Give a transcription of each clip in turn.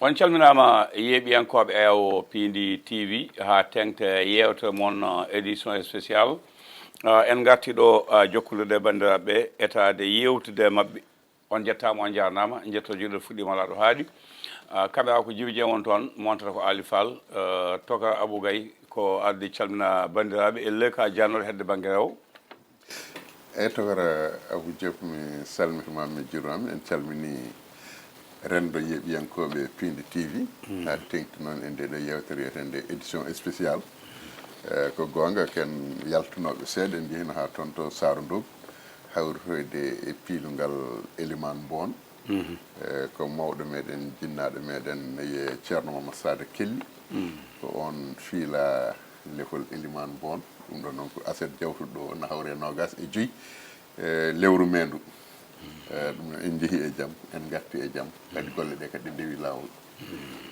on calminama yeeɓiyankoɓe ewo Pindi TV ha tengte yewtere mon édition spéciale en garti ɗo jokkulude bandiraɓe etade yewtude mabɓe on jettama on jarnama jetto juɗe fuɗɗima ala ɗo haaɗi kamɓe ko Djiby Dieng on toon montata ko Ali Fall toka Abou Gaye ko ardi calmina bandiraɓe elle ka jannore hedde banggue rewo eyyi tokara Abou Diop mi salmituma mi juurama en calmini rendo yeeɓiyankoɓe Pindi TV ha tengti noon e ndeɗo yewtere wiyetende édition spéciale ko gonga ken yaltunoɓe seeɗa en jehino ha toon to Saro Ndog hawritoyde e piilungal Elimane Boon ko mawɗo meɗen jinnaɗo meɗen ye ceerno Mamadou Sada Kelli ko on fiila lefol Elimane Boon ɗum ɗo noon ko aset jawtuɗo ɗo no hawre nogas e joyyi lewru mendu ɗum en jeehi e jaam en garti e jaam kadi golle ɗe kadi dewi lawol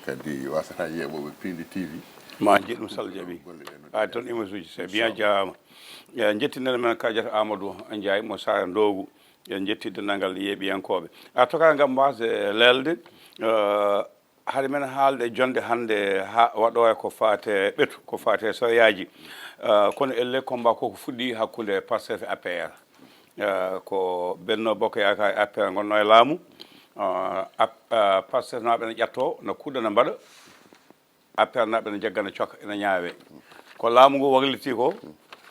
kadi wasata yeeɓoɓe Pindi TV ma jiɗɗum sall jaaɓi ha toon émission uji c'est bien jarama jettinen men kadiata Amadou Ndiaye mo Sara Ndogu en jetti dendagal yeeɓiyankoɓe a toka gam wasde lelde haade men haalde jonde hande ha waɗo e ko fate ɓeetu ko fate soyaji kono elle combat koko fuɗɗi hakkude Pastef e APR ko Benno Bokk Yakaar e APR gonno e laamu Pastef naɓe ne ƴatto no kuuɗa ne mbaɗa APR naɓe ne jagga ne coka ene ñaawe ko laamu ngu wagliti ko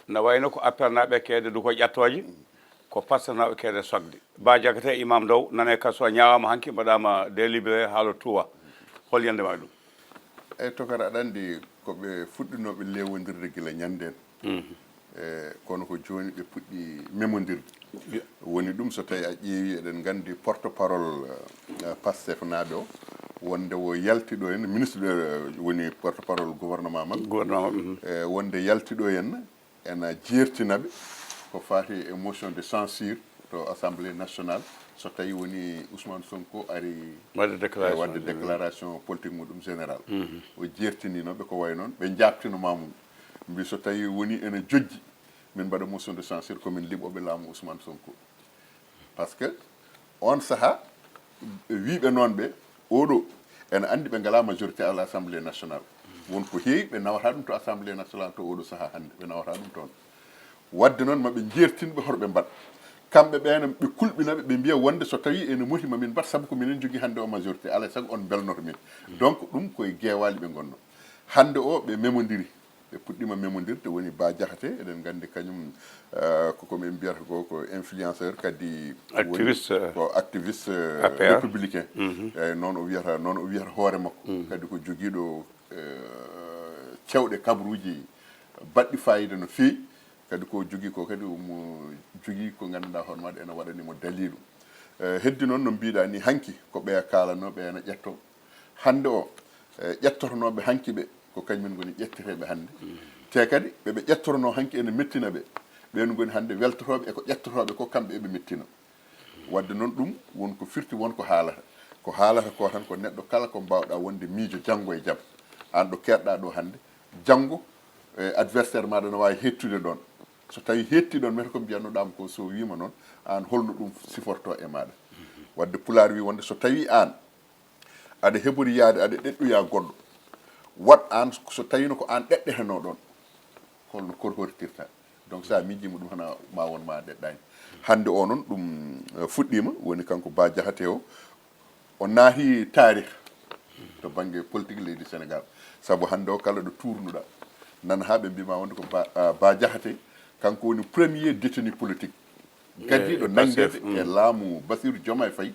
no wayno ko APR naɓe keede du ko ƴattoje ko Pastef naɓe keede sogde Ba Diakate Imam Ndaw nane kaso ñaawama hanki mbaɗama délibéré haalo tuwa hol yandema ɗum eyyi tokara aɗa andi koɓe fuɗɗinoɓe lewodirde guila ñanden kono ko joni ɓe puɗɗi memodirde woni ɗum so tawi a ƴeewi eɗen gandi porte parole Pastef naaɓe o wonde wo yaltiɗo henna ministre woni porte parole gouvernement mabɓe wonde yaltiɗo henna ena jertinaɓe ko fati e motion de censure to assemblée nationale so tawi woni Ousmane Sonko ari wadde déclaration politique muɗum général o jertininoɓe ko way noon ɓe jabtinomamum mbi so tawi woni ene jojji min mbaɗa motion de censure komin liɓoɓe laamu Ousmane Sonko par ce que on saaha wiɓe noon ɓe oɗo ene andi ɓe ngala majorité à l' assemblée nationale wonko heewi ɓe nawata ɗum to assemblée nationale to oɗo saaha hande ɓe nawata ɗum toon wadde noon maɓe jertinɓe hotoɓe mbaɗa kamɓe ɓene ɓe kulɓinaɓe ɓe mbiya wonde so tawi ene moti mamin mbat saabu ko minen jogui hande o majorité alay saago on belnoto min donc ɗum koye guewali ɓe gonno hande o ɓe memodiri ɓe puɗɗima memodirde woni Ba Diakhaté eɗen gandi kañum komin mbiyata ko influenceur kadi ko activiste républicain eyyi noon o wiyata hoore makko kadi ko joguiɗo cewɗe kabruji baɗɗi fayida no fewi kadi ko jogui ko kadi mo jogui ko ganduɗa hoore maɗa ene waɗanimo dalilu heddi noon no mbiɗa ni hanki ko ɓe kalanoɓe ene ƴetto hande o ƴettotonoɓe hanki ɓe ko kañumen goni ƴetteteɓe hande te kadi ɓeɓe ƴettorono hanki ene mettina ɓe ɓen goni hande weltotoɓe eko ƴettotoɓe ko kamɓe eɓe mettina wadde noon ɗum wonko firti wonko haalata ko tan ko neɗɗo kala ko mbawɗa wonde miijo janggo e jaam an ɗo keɗɗa ɗo hande janggo adversaire maɗa no wawi hettude ɗon so tawi hetti ɗon mete ko mbiyannoɗama ko so wima noon an holno ɗum siforto e maɗa wadde Pulaar wi wonde so tawi an aɗa heɓori yaade aɗa ɗeɗɗoya goɗɗo wat an so tawino ko an ɗeɗɗeteno ɗon holno korhoritirta donc sa miijima ɗum hana ma won ma ɗeɗɗani hande o noon ɗum fuɗɗima woni kanko Ba Diakhaté o naati tarih to banggue politique leydi Sénégal saabu hande o kala ɗo tournuɗa nana ha ɓe mbima wonde ko Ba Diakhaté kanko woni premier détenu politique gaddiɗo nanguede e laamu Bassirou Diomaye Faye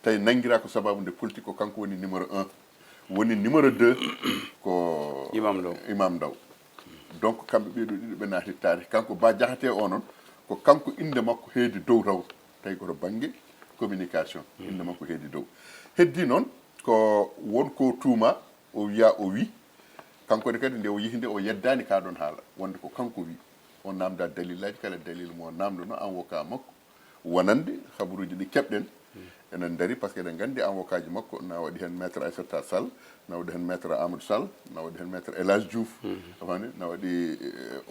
tawi nanguira ko sababude politique ko kanko woni numéro 1 woni numéro 2 ko Imam Ndaw donc kamɓe ɓeɗo ɗiɗo ɓe naati tarih kanko Ba Diakhaté o noon ko kanko inde makko heedi dow taw tawi koto banggue communication inde makko heedi dow heddi noon ko wonko tuuma o wiya o wi kankone kadi nde o yeehi nde o yeddani ka ɗon haala wonde ko kanko wi o namda dalillaji kala dalil mo namdono avocat makko wonande habaruji ɗi keɓɗen enen daari par ce que eɗen gandi avocat ji makko na waɗi hen maître Aissata Sall na waɗi hen maître Amadou Sall na waɗi hen maître El Hadji Diouf afani na waɗi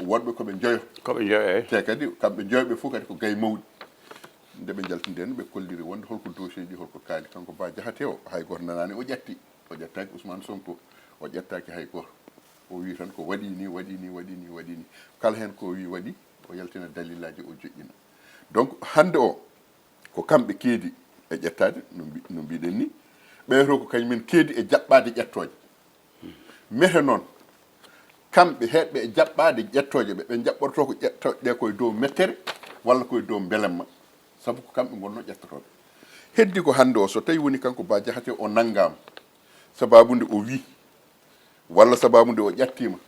woɗɓe koɓe jeeyo te kadi kamɓe jeeyoɓe fof kadi ko gaye mawɗi nde ɓe jaltinde hen ɓe kolliri wonde holko dossier ji holko kaali kanko Ba Diakhaté o hay goto nanani o ƴatti o ƴettaki Ousmane Sonko o ƴettaki hay goto o wi tan ko waɗi ni kala hen ko wi waɗi o yaltina dalilaji o joƴƴina donc hande o ko kamɓe keedi e ƴettade no mbiɗen ni ɓeyto ko kañumen keedi e jaɓɓade ƴettoje mete noon kamɓe heɓɓe e jaɓɓade ƴettoje ɓe jaɓɓorto ko ƴettoje ɗe koye dow mettere walla koye dow belemma saabu ko kamɓe gonno ƴettotoɓe heddi ko hande o so tawi woni kanko Bah Diakhaté o nanggama sababude o wi walla sababude o ƴattima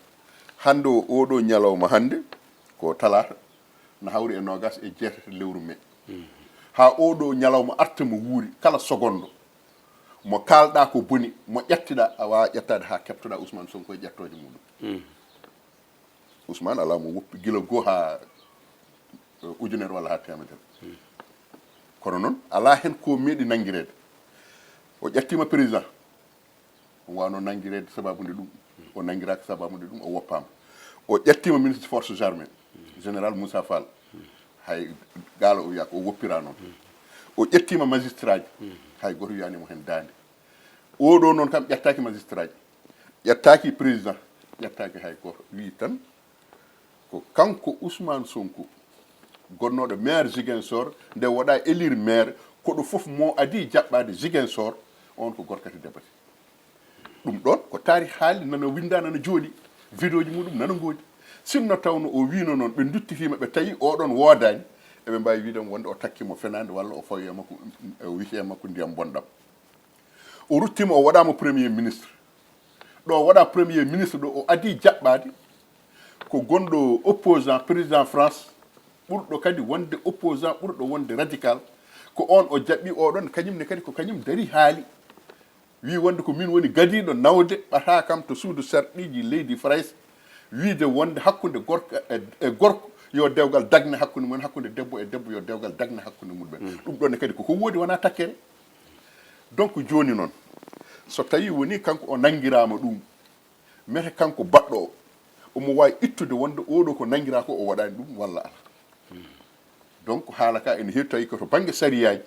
hande o oɗo ñalawma hande ko talata no hawri e nogas e jeetati lewru mai ha oɗo ñalawma arta mo wuuri kala seconde mo kalɗa ko boni mo ƴettiɗa a wawa ƴettade ha keptoɗa Ousmane Sonko e ƴettoje muɗum Ousmane ala mo woppi guila goho ha ujunere walla ha temedere kono noon ala hen ko meeɗi nanguirede o ƴettima président o wano nanguirede sababude ɗum o nanguiraka sababude ɗum o woppama o ƴettima ministre forces armées général Moussa Fall hay gaala o wiya ko o woppira noon o ƴettima magistrat ji hay goto wiyanimo hen dande oɗo noon kam ƴettaki magistrat ji ƴettaki président ƴettaki hay goto wi tan ko kanko Ousmane Sonko gonnoɗo maire Ziguinchor nde waɗa élire maire koɗo foof mo adi jaɓɓade Ziguinchor on ko gorkati debate ɗum ɗon ko taari haali nana winda nana jooɗi vidéo ji muɗum nana goodi sinno tawno o wino noon ɓe duttitima ɓe tawi oɗon woodani eɓe mbawi wiidemo wonde o takkimo fenade walla o fawi e makko o wiki e makko ndiyam bonɗam o ruttima o waɗama premier ministre ɗo o waɗa premier ministre ɗo o adi jaɓɓade ko gonɗo opposant président France ɓurɗo kadi wonde opposant ɓurɗo wonde radical ko on o jaɓɓi oɗon kañumne kadi ko kañum dari haali wi wonde ko min woni gadiɗo nawde ɓata kam to suudu sarɗiji leydi France wiide wonde hakkude gorko e gorko yo dewgal dagne hakkude mumen hakkude debbo e debbo yo dewgal dagne hakkude muɗumen ɗum ɗonne kadi koko woodi wona takkere donc joni noon so tawi woni kanko o nanguirama ɗum mete kanko baɗɗo o omo wawi ittude wonde oɗo ko nanguira ko o waɗani ɗum walla ala donc haala ka ene heewi tawi koto banggue sariyaji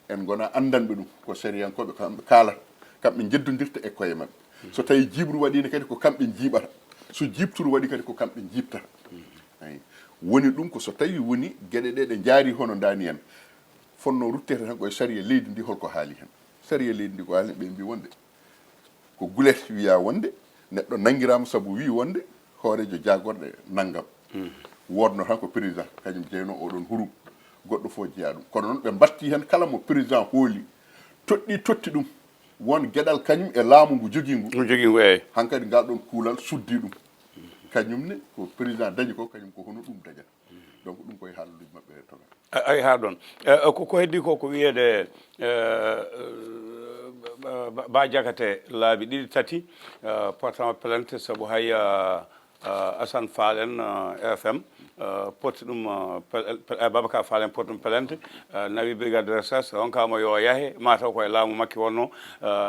en gona andanɓe ɗum ko sariyankoɓe kamɓe kaalata kamɓe jeddodirta e koye mabɓe so tawi jibru waɗino kadi ko kamɓe jiiɓata so jibturu waɗi kadi ko kamɓe jibtata ayi woni ɗum ko so tawi woni gueɗe ɗe ɗe jaari hono dani en fonno ruttete tan koye sariya leydi ndi holko haali hen sariya leydi ndi ko haali ɓe mbi wonde ko gulet wiya wonde neɗɗo nanguirama saabu wi wonde hoorejo jagorɗe naggam wodno tan ko président kañum jeyno oɗon hurum goɗɗo fo jeeya ɗum kono noon ɓe batti hen kala mo président hooli totti ɗum won gueɗal kañum e laamu ngu jogui ngu eyi hankkadi ngal ɗon kuulal suddi ɗum kañumne ko président dañi ko kañum ko hono ɗum dañata donc ɗum koye haalluji mabɓe toga ay ha ɗon ko heddi ko ko wiyede Bah Diakhaté laabi ɗiɗi tati portama plainte saabu hay Assane Fall en FM poti ɗum Babacar Fall en poti ɗum plainte nawi brigade de recherche on kamo yo yahe mataw koye laamu makki wonno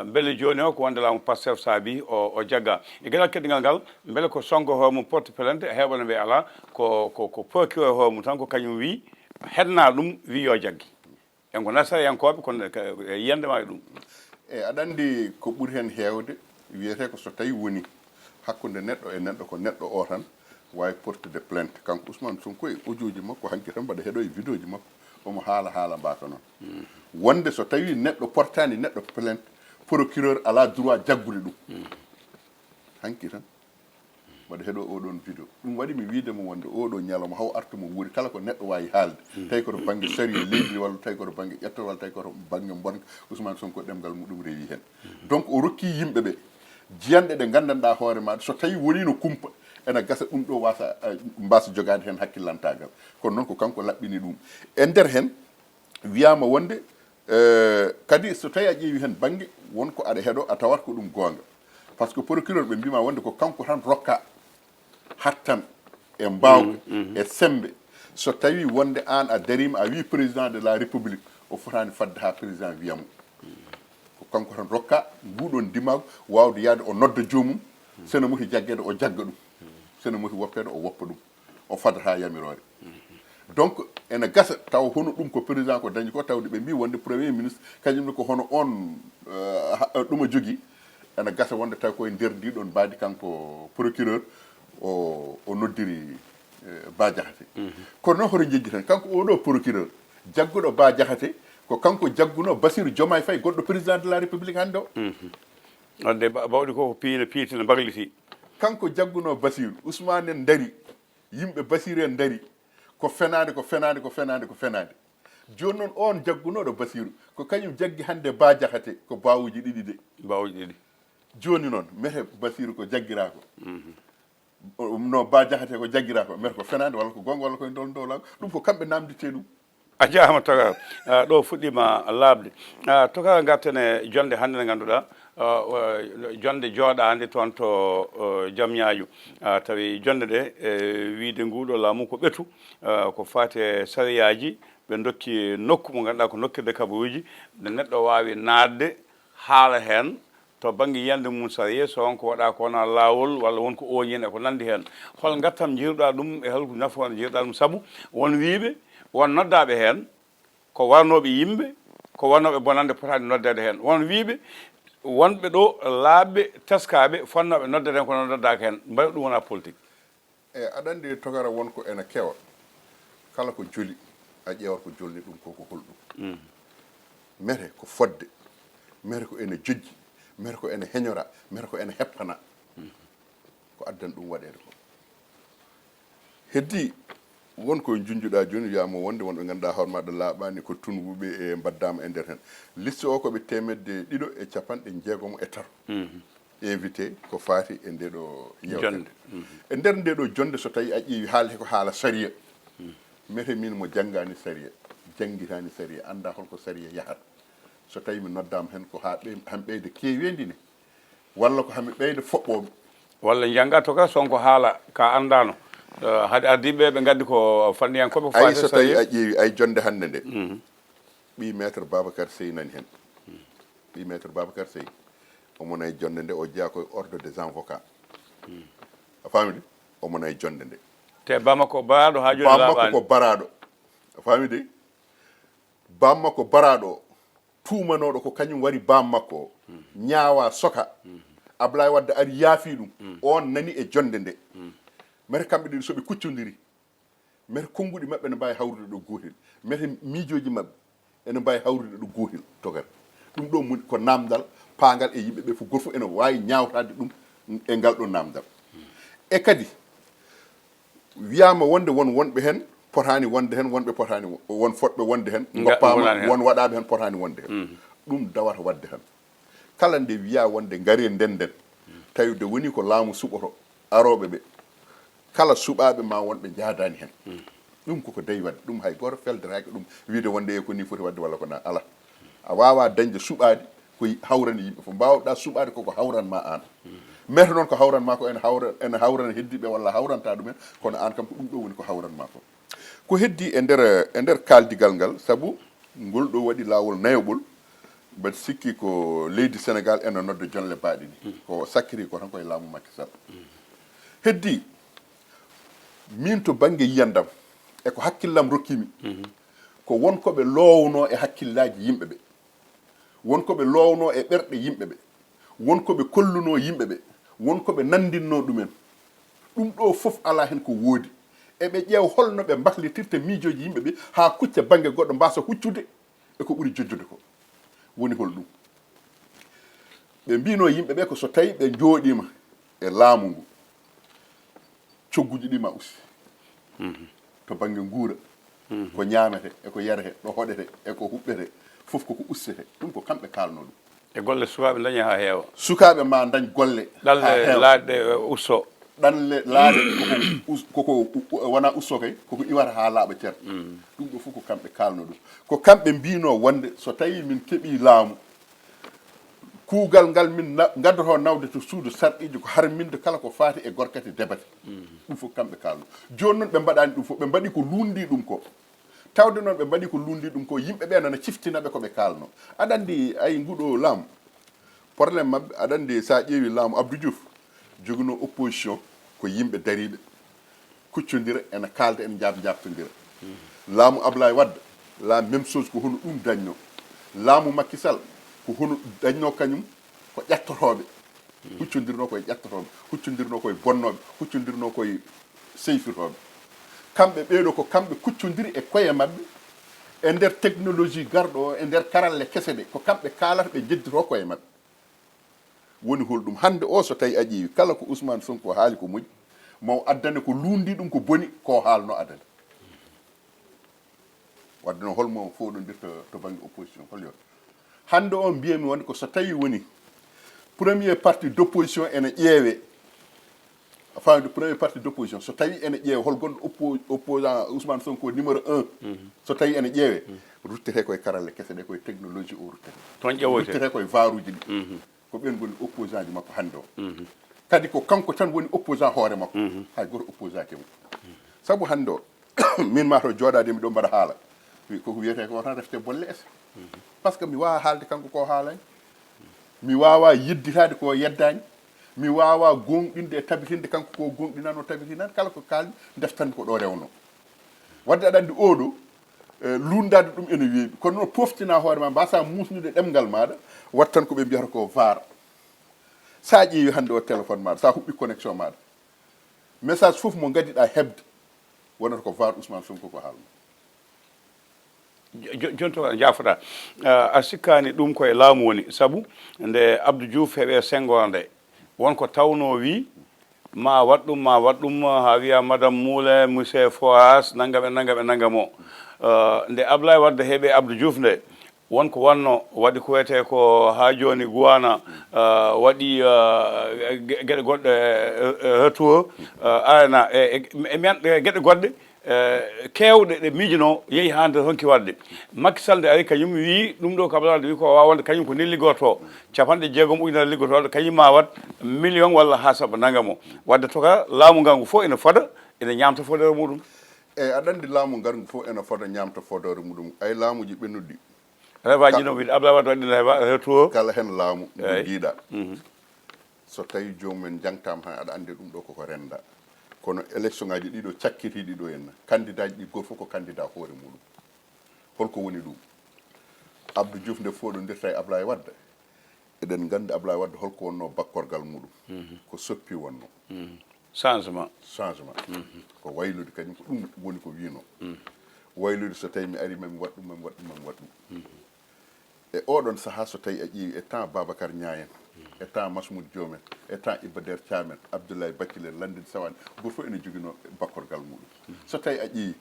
beele joni o ko wonde laamu Pastef saabi o jagga e gueɗal keɗɗigal ngal beele ko songo homu porte plainte heɓano mbiye ala ko procureur homu tan ko kañum wi hedna ɗum wi yo jaggi en ko nasariyankoɓe kono yiyande ma e ɗum e aɗa andi ko ɓuuri hen hewde wiyete ko so tawi woni hakkude neɗɗo e neɗɗo ko neɗɗo o tan wawi portude plainte kanko Ousmane Sonko e audio ji makko hanki tan mbaɗa heeɗo e vidéo ji makko omo haala mbaka noon wonde so tawi neɗɗo portani neɗɗo plainte procureur ala droit jaggude ɗum hanki tan mbaɗa heeɗo oɗon vidéo ɗum waɗi mi wiidemo wonde oɗo ñalawma haw arta mo wuuri kala ko neɗɗo wawi haalde tawi koto banggue sariya leydi walla tawi koto banggue ƴetto walla tawi koto banggue bonka Ousmane Sonko ɗemgal muɗum rewi hen donc o rokki yimɓeɓe jiyanɗe ɗe gandanɗa hoore maɗa so tawi woni no kumpa ene gasa ɗum ɗo wasa mbasa jogade hen hakkillantagal kono noon ko kanko laɓɓini ɗum e nder hen wiyama wonde kadi so tawi a ƴeewi hen banggue wonko aɗa heeɗo a tawat ko ɗum gonga par ce que procureur ɓe mbima wonde ko kanko tan rokka hattan e mbawɓe e sembe so tawi wonde an a darima a wi président de la république o fotani fadde ha président wiyamo ko kanko tan rokka nguɗon dimago wawde yaade o nodda jomum sene moti jaggede o jagga ɗum sene moti woppede o woppa ɗum o fadata yamirore donc ene gasa taw hono ɗum ko président ko dañi ko tawde ɓe mbi wonde premier ministre kañumne ko hono on ɗuma jogui ene gasa wonde taw koye nder ndi ɗon baadi kanko procureur o noddiri Bah Diakhaté kono noon hoto jejji tan kanko oɗo procureur jagguɗo Bah Diakhaté ko kanko jagguno Bassirou Diomaye Faye goɗɗo président de la république hande o ande bawɗi ko piitino bagliti kanko jagguno Bassirou Ousmane en dari yimɓe Bassirou en dari ko fenade joni noon on jaggunoɗo Bassirou ko kañum jaggi hande Bah Diakhaté ko bawuji ɗiɗi de bawuji ɗiɗi joni noon mete Bassirou ko jaggira ko no Bah Diakhaté ko jaggira ko mete ko fenade walla ko gonga walla koye dow ɗum ko kamɓe namdite ɗum a jarama Togar ɗo fuɗɗima labde Togar gartene jonde hande nde ganduɗa jonde jooɗade toon to Diamniadio tawi jonde ɗe wiide nguɗo laamu ko ɓeetu ko fati e sariyaji ɓe dokki nokku mo ganduɗa ko nokkirde kabaruji nde neɗɗo wawi nadde haala hen to banggue yiyande mum sariya so wonko waɗa ko wona lawol walla wonko oñen e ko nandi hen hol gattam jiruɗa ɗum e holko nafoore jiruɗa ɗum saabu won wiiɓe won noddaɓe hen ko warnoɓe yimɓe ko warnoɓe bonande potani noddede hen won wiiɓe wonɓe ɗo laaɓɓe teskaɓe fonnoɓe noddede hen kono noddaka hen mbaɗa ɗum wona politique aɗa andi Togara wonko ene kewa kala ko joli a ƴeewat ko jolni ɗum koko holɗum mete ko fodde mete ko ene jojji mete ko ene heñora mete ko ene heppana ko addan ɗum waɗede ko heddi wonko junjuɗa joni wiyama wonde wonɓe ganduɗa hoore maɗa laaɓani ko tunwuɓe e mbaddama e nder hen liste o koɓe 150 invité ko faati e ndeɗo yewtere e nder ndeɗo jonde so tawi a ƴeewi haalete ko haala sariya mete min mo janggani sariya jangguitani sariya anda holko sariya yahata so tawi mi noddama hen ko han ɓeyde kewendi ne walla ko hami ɓeyde foɓɓoɓe walla jangga Togar sonko haala ka andano haade ardiɓe ɓe gaddi ko fanniyankoɓe ko faati so tawi a ƴeewi ay jonde hande nde ɓi maître Babacar Seye nani hen ɓi maître Babacar Seye omona e jonde nde o jeeya koye ordre des avocats a famide omona e jonde nde te bammakko baraɗo ha joni bammakko ko baraɗo a famide bammakko baraɗo o tumanoɗo ko kañum wari bammakko o ñaawa soka Ablaye Wadde ari yaafi ɗum on nani e jonde nde mete kamɓe ɗiɗi soɓe kuccodiri mete konnguɗi mabɓe ne mbawi hawrude ɗo gotel mete miijoji mabɓe ene mbawi hawrude ɗo gotel Togar ɗum ɗo moni ko namdal pagal e yimɓeɓe fof goto fof ene wawi ñawtade ɗum e ngal ɗo namdal e kadi wiyama wonde wonɓe hen potani wonde hen wonɓe potani won fotɓe wonde hen goppama won waɗaɓe hen potani wonde hen ɗum dawata wadde tan kala nde wiya wonde gaari ndenden tawi de woni ko laamu suɓoto aroɓe ɓe kala suɓaɓe ma wonɓe jaadani hen ɗum koko dayi wadde ɗum hay goto felderaki ɗum wiide wonde e ko ni foti wadde walla ko na ala a wawa dañde suɓade ko hawrani yimɓe fof mbawɗa suɓade koko hawranma an mete noon ko hawranma ko ene hawrana heddiɓe walla hawranta ɗumen kono an kam ko ɗum ɗo woni ko hawranma ko heddi e nder kaldigal ngal saabu ngol ɗo waɗi lawol nayoɓol mbaɗa sikki ko leydi Sénégal ene nodda jonle baɗi ni ko sakkiri ko tan koye laamu Macky Sall heddi min to banggue yiyandam e ko hakkillam rokkimi ko wonkoɓe lowno e hakkillaji yimɓeɓe wonkoɓe lowno e ɓerɗe yimɓeɓe wonkoɓe kolluno yimɓeɓe wonkoɓe nandinno ɗumen ɗum ɗo foof ala hen ko woodi eɓe ƴeew holno ɓe mbahlitirta miijoji yimɓeɓe ha kucca banggue goɗɗo mbasa huccude e ko ɓuuri jojjude ko woni hol ɗum ɓe mbino yimɓeɓe ko so tawi ɓe jooɗima e laamu ngu cogguji ɗi ma usti to banggue guura ko ñamete eko yarete ɗo hoɗete eko huɓɓete foof koko ustete ɗum ko kamɓe kalno ɗum e golle sukaɓe dañi ha heewa sukaɓe ma dañ golle ɗalle laaɗe usto ɗanle laaɗe koko wona usto kay koko iwata ha laaɓa ceer ɗum ɗo fof ko kamɓe kalno ɗum ko kamɓe mbino wonde so tawi min keeɓi laamu kuugal ngal min gaddoto nawde to suudu sarɗiji ko harminde kala ko faati e gorkati debate ɗum fof kamɓe kalno joni noon ɓe mbaɗani ɗum fof ɓe mbaɗi ko lundi ɗum ko tawde noon ɓe mbaɗi ko lundi ɗum ko yimɓeɓe nana ciftinaɓe koɓe kalno aɗa andi ay nguɗo laamu probléme mabɓe aɗa andi sa ƴeewi laamu Abdou Diouf joguino opposition ko yimɓe dariɓe kuccodira ene kalda ene jabtodira laamu Ablaye Wade la même chose ko hono ɗum dañno laamu Macky Sall ko hono dañno kañum ko ƴettotoɓe huccodirno koye ƴettotoɓe huccodirno koye bonnoɓe huccodirno koye seyfirtoɓe kamɓe ɓeeɗo ko kamɓe kuccodiri e koye mabɓe e nder technologie garɗo o e nder karalle kese ɗe ko kamɓe kalata ɓe jeddito koye mabɓe woni holɗum hande o so tawi a ƴeewi kala ko Ousmane Sonko haali ko moƴƴi maw addane ko lundi ɗum ko boni ko haalno adane wadde noon holmo foɗodirta to banggue opposition hol yon hande o mbiyami wonde ko so tawi woni premier parti d' opposition ene ƴeewe fawde premier parti d' opposition so tawi ene ƴeewe hol gonɗo opposant Ousmane Sonko numéro 1 so tawi ene ƴeewe ruttete koye karalle kese ɗe koye technologie o ruttete toon ƴewoyte ruttete koye varuji ɗi ko ɓen goni opposant ji makko hande o kadi ko kanko tan woni opposant hoore makko hay goto opposant kemo saabu hande o min ma to jooɗade mi ɗo mbaɗa haala koko wiyete ko tan refte bolle ese par ce que mi wawa haalde kanko ko haalani mi wawa yedditade ko yeddani mi wawa gonɗinde e tabitinde kanko ko gonɗinano tabitinani kala ko kalmi deftande ko ɗo rewno wadde aɗa andi oɗo lundade ɗum ene weeɓi kono noon poftina hoore ma mbasa musnude ɗemgal maɗa wattan ko ɓe mbiyata ko var sa ƴeewi hande o téléphone maɗa sa huɓɓi connexion maɗa message foof mo gadiɗa hebde wonata ko var Ousmane Sonko ko haalno jonto jafoɗa a sikkani ɗum koye laamu woni saabu nde Abdou Diouf heeɓe Senghor nde wonko tawno wi ma waɗ ɗum ha wiya madame Moulin monsieur Foas naggam e naggam e naggam o nde Ablaye Wade heeɓe Abdou Diouf nde wonko wanno waɗi ko wiyete ko ha joni Gouwana waɗi gueɗe goɗɗe retour arana gueɗe goɗɗe kewɗe ɗe miijino yeehi ha nder honki wadde Macky Sall nde ari kañum wi ɗum ɗo ko Abdoulaye Wade wi ko wawa wonde kañum ko ni liggoto capanɗe jeegom ujunere liggotoɗo kañum ma wat million walla ha saba naggam o wadde toka laamu ngal ngu fof ene fooda ene ñamta fodere muɗum eyyi aɗa andi laamu ngal ngu fof ene fooda ñamta fodere muɗum ay laamuji ɓennuɗi rewaji no wiide Abdoulaye Wade waɗino heɓa retour kala hen laamu ɗum jiiɗa so tawi jomumen jangtama han aɗa andi ɗum ɗo koko renda kono élection ngaji ɗiɗo cakkitiɗi ɗo henna candidat ji ɗi goto fof ko candidat hoore muɗum holko woni ɗum Abdou Diouf nde foɗodirta e Ablaye Wade eɗen gandi Ablaye Wade holko wonno bakkorgal muɗum ko soppi wonno changement ko waylude kañum ko ɗum woni ko wino waylude so tawi mi ari mami waɗɗum e oɗon saaha so tawi a ƴeewi e temps Babacar Niayen e temps Masmoud Diom en e temps Iba Der Thiam en Abdoulaye Bathily en Landing Savané goto fof ene joguino bakkorgal muɗum so tawi a ƴeewi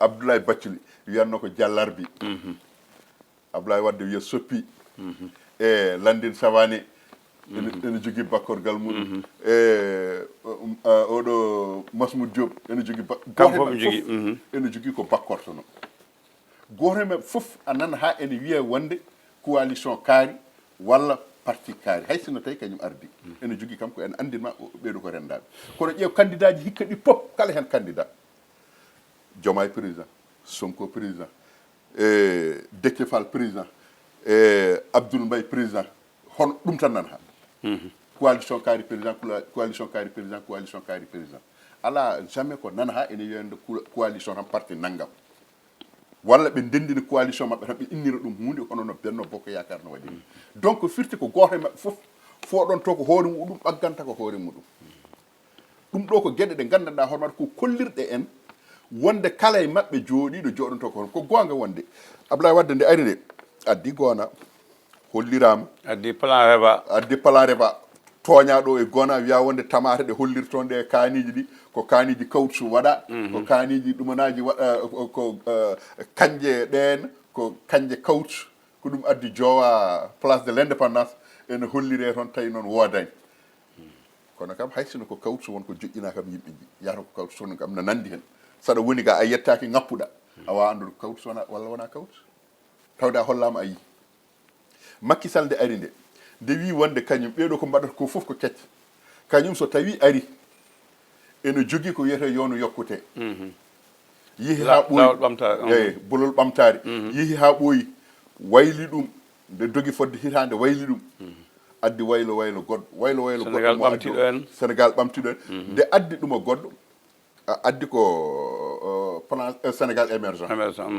Abdoulaye Bathily wiyatno ko Diallarbi Abdoulaye Wade wiya soppi e Landing Savané ene jogui bakkorgal muɗum oɗo Masmoud Diop ene jogui ene jogui ko bakkortono goto men fof a nana ha ene wiya wonde coalition kaari walla parti kaari hay sinno tawi kañum ardi ene jogui kam ko en andinma ɓeeɗo ko rendaɓe kono ƴeew candidat ji hikka ɗi pop kala hen candidat Diomaye président Sonko président Déthié Fall président Abdoul Mbaye président hono ɗum tan nan ha coalition kaari président coalition kaari président coalition kaari président ala jamais ko nana ha ene wiyande coalition tan parti naggam walla ɓe ndendini coalition maɓɓe tan ɓe innira ɗum hunde hono no Benno Bokk Yakar no waɗi donc firti ko goto e maɓɓe fof foɗon to ko hoore muɗum ɓagganta ko hoore muɗum ɗum ɗo ko gueɗe ɗe gandanɗa hoore maɗa ko kollirɗe en wonde kala e maɓɓe jooɗiɗo joɗonto ko ko gonga wonde Abdoulaye Wade nde ari nde addi gona hollirama addi plan reba toñaɗo e gona wiya wonde tamate ɗe hollirton ɗe kaniji ɗi ko kaniji kawtu waɗa ko kaniji ɗumanaji waɗa ko kanje ɗen ko kanje kawtu ko ɗum addi jowa place de l' indépendance ene hollire toon tawi noon wodani kono kam haysino ko kawtu wonko joƴƴina kam yimɓeji yata ko kawtu sono kam no nandi hen saɗa woni ga a yettaki ngappuɗa a wawa andude ko kawtu walla wona kawtu tawde a hollama a yi Macky Sall nde ari nde wi wonde kañum ɓeeɗo ko mbaɗata ko fof ko kecce kañum so tawi ari ene jogui ko wiyete yoonu yokkute yeehi ha ɓooyi eyi bolol ɓamtare yeehi ha ɓooyi wayli ɗum nde dogi fodde hitande wayli ɗum addi waylo goɗɗo goɗɗo Sénégal ɓamtiɗo en nde addi ɗum goɗɗo addi ko plan Sénégal émergent émergent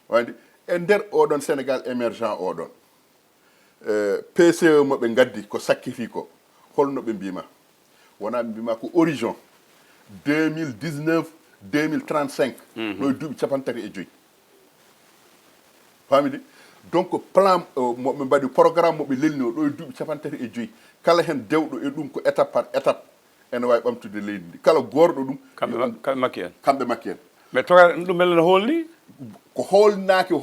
wandi e nder oɗon Sénégal émergent oɗon PCE mo ɓe gaddi ko sakkiti ko holno ɓe mbima wona ɓe mbima ko horizon 2019 2035 ɗo e duuɓi capantati e joyyi famidi donc plan moɓe mbaɗi programme moɓe lelni o ɗo e duuɓi capantati e joyyi kala hen dewɗo e ɗum ko étape par étape ene wawi ɓamtude leydi ndi kala gorɗo ɗum kamɓe makki en kamɓe makki en mais toga ɗum ɓelle no holni ko holnaki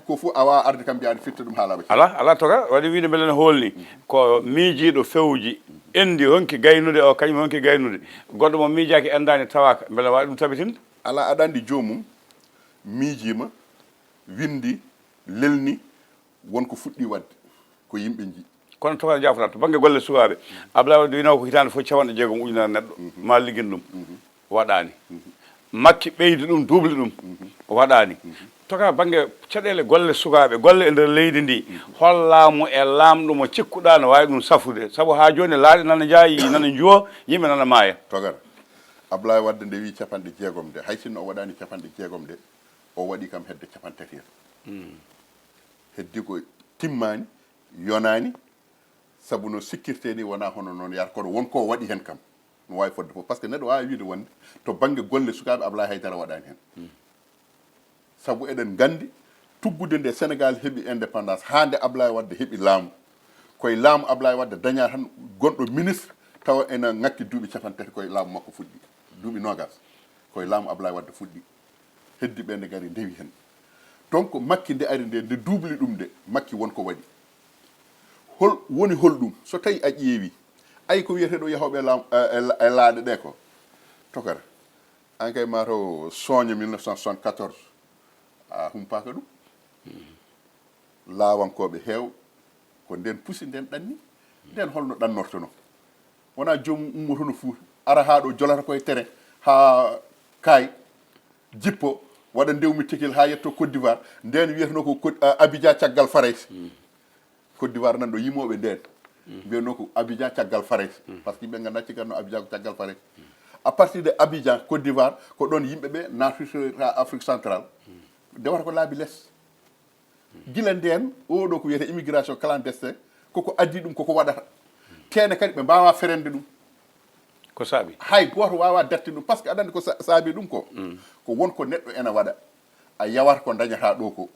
ko fof a wawa arde kam mbiyaade fitta ɗum haalaɓe ala toga waɗi wiide beele no holni ko miijiɗo fewji endi honki gaynude o kañum honki gaynude goɗɗo mo miijaki endani tawaka beele wawi ɗum tabitinde ala aɗa andi jomum miijima windi lelni wonko fuɗɗi wadde ko yimɓe jii kono toga jafata to banggue golle sukaɓe Abdoulaye Wade wino ko hitande fof 90 ujunere neɗɗo ma ligguin ɗum waɗani makki ɓeydi ɗum duuble ɗum waɗani toka banggue caɗele golle sukaɓe golle e nder leydi ndi hollamo e lamɗo mo cikkuɗa no wawi ɗum safude saabu ha joni laaɗe nana jaayi nana juwa yimɓe nana maaya togara Abdoulaye Wade nde wi 60 de hay sinno o waɗani 60 de o waɗi kam hedde 30 heddi ko timmani yonani saabu no sikkirte ni wona hono noon yar kono wonko waɗi hen kam no wawi fodde fof par ce que neɗɗo wawi wiide wonde to banggue golle sukaɓe Abdoulaye Haydara waɗani hen saabu eɗen gandi tuggude nde Sénégal heeɓi indépendance hande Abdoulaye Wade heeɓi laamu koye laamu Abdoulaye Wade daña tan gonɗo ministre tawa ene ngakki duuɓi 30 koye laamu makko fuɗɗi duuɓi nogas koye laamu Abdoulaye Wade fuɗɗi heddi ɓe nde gari ndewi hen donc makki nde ari nde duubli ɗum de makki wonko waɗi woni holɗum so tawi a ƴeewi ay ko wiyeteɗo yahoɓe e laaɗe ɗe ko tokara an kay mataw sooña 1974 a humpaka ɗum laawankoɓe heew ko nden pusi nden ɗanni nden holno ɗannortono wona joomum ummotono Fuuta ara ha ɗo jolata koye tere ha kaay jippo waɗa ndewmi tekil ha yetto Côte d'Ivoire nden wiyeteno ko Abidjan caggal Farais Côte d'Ivoire nan ɗo yimoɓe nden mbiyatno ko Abidjan caggal Farais par ce que yimɓe ganda cigatno Abidjan ko caggal Farais à partir de Abidjan Côte d'Ivoire ko ɗon yimɓeɓe natirta Afrique centrale dewata ko laabi less gila nden oɗo ko wiyete immigration clandestin koko addi ɗum koko waɗata tene kadi ɓe mbawa ferende ɗum ko saabi hay goto wawa datti ɗum par ce que aɗa andi ko saabi ɗum ko ko wonko neɗɗo ene waɗa a yawata ko dañata ɗo ko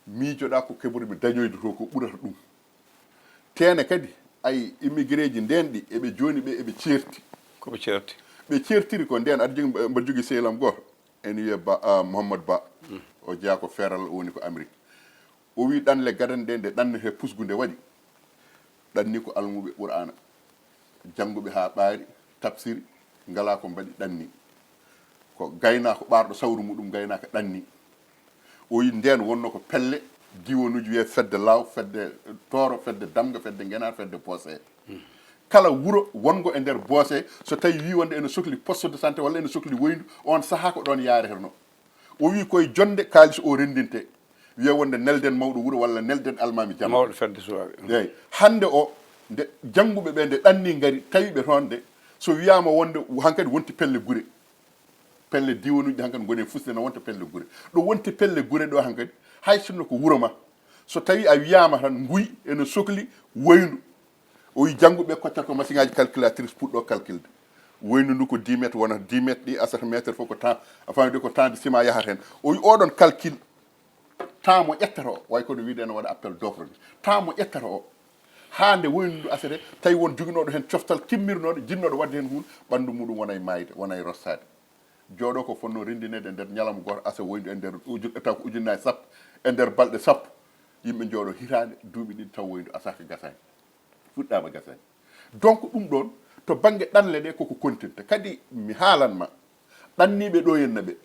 miijoɗa ko keɓuɗoɓe dañoyde to ko ɓurata ɗum tene kadi ay immigré ji nden ɗi eɓe joni ɓe eɓe certi koɓe certi ɓe certiri ko nden aɗa jogui mbaɗa jogui sehlam goto ene wiye Mouhamadou Ba o jeeya ko feral woni ko Amérique o wi ɗanle gadan nde nde ɗannete pusgu nde waɗi ɗanni ko almuɓe Qur'ana jannguɓe ha ɓaari tafsiri ngala ko mbaɗi ɗanni ko gaynako ɓarɗo sawru muɗum gaynaka ɗanni o wi nden wonno ko pelle diwanuji wiye fedde law fedde tooro fedde damga fedde ngenar fedde boose kala wuro wongo e nder boose so tawi wi wonde ene sohli poste de santé walla ene sohli woyndu on saaha ko ɗon yareteno o wi koye jonde kalis o rendinte wiye wonde nelden mawɗo wuro walla nelden almami jamma mawɗo fedde suwaɓe eyyi hande o nde jannguɓe ɓe nde ɗanni ngari tawiɓe toon de so wiyama wonde hankkadi wonti pelle guure pelle diwanuji hankkadi goni fusde no wonta pelle guure ɗo wonti pelle guure ɗo hankkadi hay sinno ko wuuro ma so tawi a wiyama tan nguy ene sohli woyndu o wi jannguɓe koccata ko machine ngaji calculatrice puɗɗo calculde woyndu ndu ko 10 métre wona 10 métre ɗi asata métre fof ko temps a famide ko temps de ciment yahata hen o wi oɗon calcul temps mo ƴettata o way kono wiide ene waɗa appel d'offre de temps mo ƴettata o hande woyndu ndu asete tawi won joguinoɗo hen coftal kimmirnoɗo jinnoɗo wadde hen hunde ɓandu muɗum wona e mayde wona e rossade jooɗo ko fonno rendinede e nder ñalawma goto asa woyndu e nder taw ko ujunnaje sappo e nder balɗe sappo yimɓe jooɗo hitande duuɓi ɗiɗi taw woyndu asaka gasani fuɗɗama gasani donc ɗum ɗon to banggue ɗanle ɗe koko kontinta kadi mi haalanma ɗanniɓe ɗo henna ɓe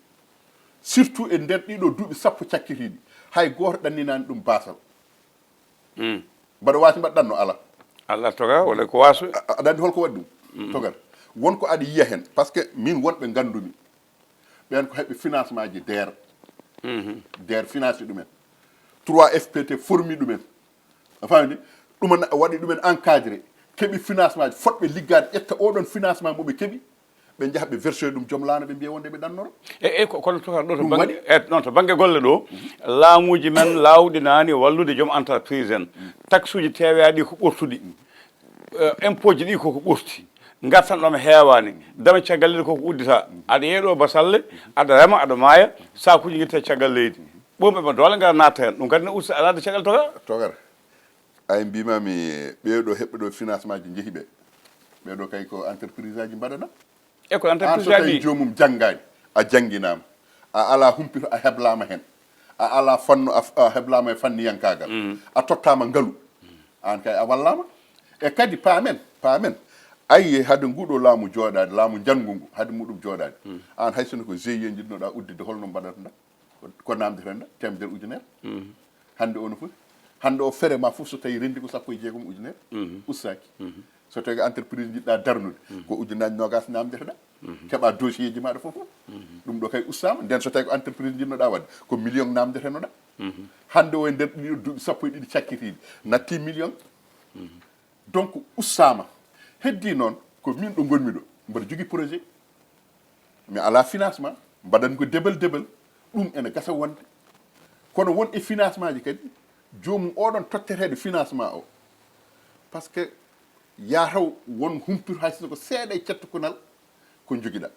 surtout e nder ɗiɗo duuɓi sappo cakkitiɗi hay goto ɗanninani ɗum basal mbaɗa wasi mbaɗɗanno ala Allah toga walla ko waso aɗa andi holko waɗi ɗum togal wonko aɗa yiya hen par ce que min wonɓe gandumi ɓen ko heɓɓe financement ji DER DER finance ɗumen 3FPT formi ɗumen a famidi ɗumen waɗi ɗumen encadré keeɓi financement ji fotɓe liggade ƴetta oɗon financement moɓe keeɓi ɓe jaha ɓe verser ɗum joom laana ɓe mbiya wonde ɓe ɗannoro kono to ɗo to bange non to bange golle ɗo laamuji men laawɗi naani wallude joom entreprise en taxe uji TVA ɗi ko ɓurtuɗi impôt ji ɗi koko ɓurti gartan ɗoma heewani dama caggal leydi koko uddita aɗa yeeɗo basalle aɗa rema aɗa maaya sakuji guitte caggal leydi ɓom eɓe doole gara natta hen ɗum kadi ne usta alade caggal togar ay mbimami ɓeeɗo heɓɓe ɗo financement ji jeehi ɓe ɓeeɗo kay ko entreprise aji mbaɗana e ko entreprise aji ɗi jomum janggani a jangguinama a ala humpito a heblama hen a ala fannu a heblama e fanniyankagal a tottama ngaalu an kay a wallama e kadi paamen ayi hade nguɗo laamu jooɗade laamu janngu ngu hade muɗum jooɗade an hay sono ko GIE jiɗnoɗa uddide holno mbaɗata ko namdeten ɗa temedere ujunere hande ono foti hande o feere ma fof so tawi rendi ko 16 ujunere ustaki so tawi ko entreprise jiɗɗa darnude ko ujunaji nogas namdeteɗa keeɓa dossier ji maɗa fof ɗum ɗo kay ustama nden so tawi ko entreprise jinnoɗa wadde ko million namdetenoɗa hande o e nder ɗiɗo duuɓi 12 cakkitiɗi natti million donc ustama heddi noon ko min ɗo gonmi ɗo mbaɗa jogui projet mi ala financement mbaɗan ko debal ɗum ene gasa wonde kono won e financement ji kadi jomum oɗon totteteɗo financement o par ce que yataw won humpito hay sino ko seeɗa e cettukonal ko joguiɗa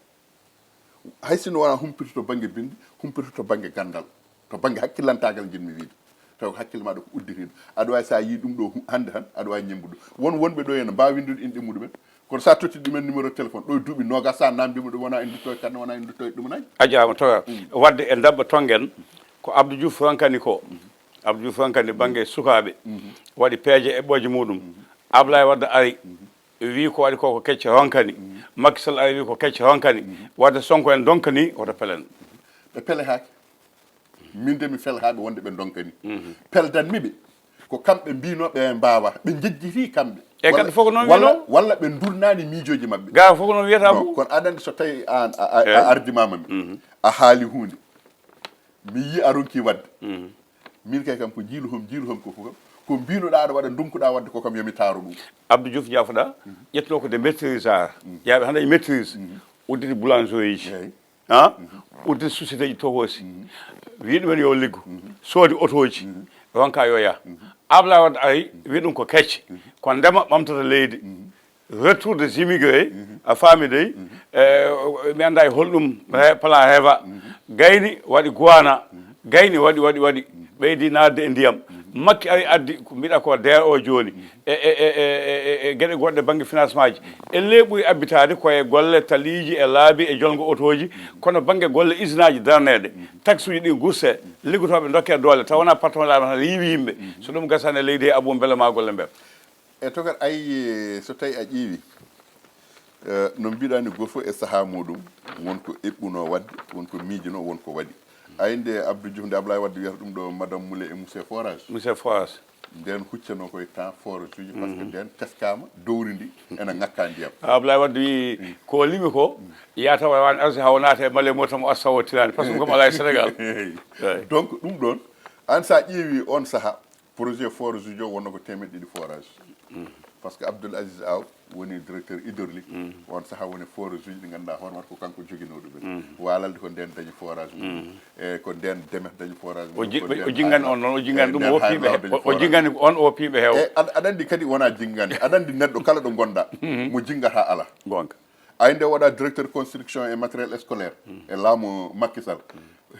hay sino wona humpito to banggue binde humpito to banggue gandal to banggue hakkillantagal jinmi wiide taw hakkille maɗa ko udditiɗo aɗa wawi sa yi ɗum ɗo hande tan aɗa wawi ñembude won wonɓe ɗo henna mbawi windude inɗe muɗumen kono sa totti ɗumen numéro téléphone ɗo duuɓi nogas sa namdima ɗum wona indittoye kane wona indittoye ɗumunaji a jarama toga wadde e dabɓa tonguen ko Abdou Diouf rankani ko Abdou Diouf rankani banggue sukaɓe waɗi peeje eɓɓoje muɗum Ablaye Wade ari wi ko waɗi koko kecce ronkani Macky Sall ari wi ko kecce ronkani wadde Sonko en donkani woto pelen ɓe pele haake min de mi fel haɓe wonde ɓe donkani peldanmiɓe ko kamɓe mbinoɓe mbawa ɓe jejjiti kamɓe e kadi fof ko noon wiyno walla ɓe durnani miijoji mabɓe ga fof ko noon wiyata ko kono aɗa andi so tawi an a ardimamami a haali hunde mi yi a ronki wadde min kay kam ko jiilohom ko mbinoɗa aɗa waɗa dunkuɗa wadde ko kam yomi taaro ɗum Abdou Diouf jafoɗa ƴettuno ko de maîtrisard yaaɓe hande maîtrise udditi boulangerie ji udditi société ji tokosi wi ɗumen yo liggo soodi auto ji ronka yo yaa Ablaye Wade ari wi ɗum ko kecce ko ndema ɓamtata leydi retour des immigrés a faami dey mi anda e holɗum plan heva gayni waɗi gowana gayni waɗi ɓeydi nadde e ndiyam Macky ari addi ko mbiɗa ko DER o joni e gueɗe goɗɗe banggue financement ji elle ɓuuri abbitade koye golle taliji e laabi e jolgo auto ji kono banggue golle usine aji darneɗe taxe uji ɗi gurse liggotoɓe dokke doole taw wona patron laaɓe tan yiiwi yimɓe so ɗum gasane leydi he abou beele ma golle mbem e tokat ayi so tawi a ƴeewi no mbiɗani goto fof e saaha muɗum wonko eɓɓuno wadde wonko miijuno wonko waɗi ayinde Abdou Diouf nde Ablaye Wade wiyata ɗum ɗo madame Moulé et monsieur forage nden huccano koye temps forage uji par ce que nden teskama dowri ndi ene ngakka ndiyam Ablaye Wade wi ko limi ko yatawa wani arsi hawo naata e malle motam o assawo tirani par ce que comme ala e Sénégal donc ɗum ɗon an sa ƴeewi on saaha projet forage uji o wonno ko 200 forage par ce que Abdoul Aziz Aw woni directeur hydraulique on saaha woni forage uji ɗi ganduɗa hoore mata ko kanko joguinoɗo ɓe walalde ko nden dañi forage e ko nden demet dañi forage o jinggani on noon o jinggani ɗum woppiɓe o jinggani on o woppiɓe heew e aɗa andi kadi wona jinggani aɗa andi neɗɗo kala ɗo gonɗa mo jinggata ala gonka ay nde waɗa directeur construction et matériel scolaire e laamu Macky Sall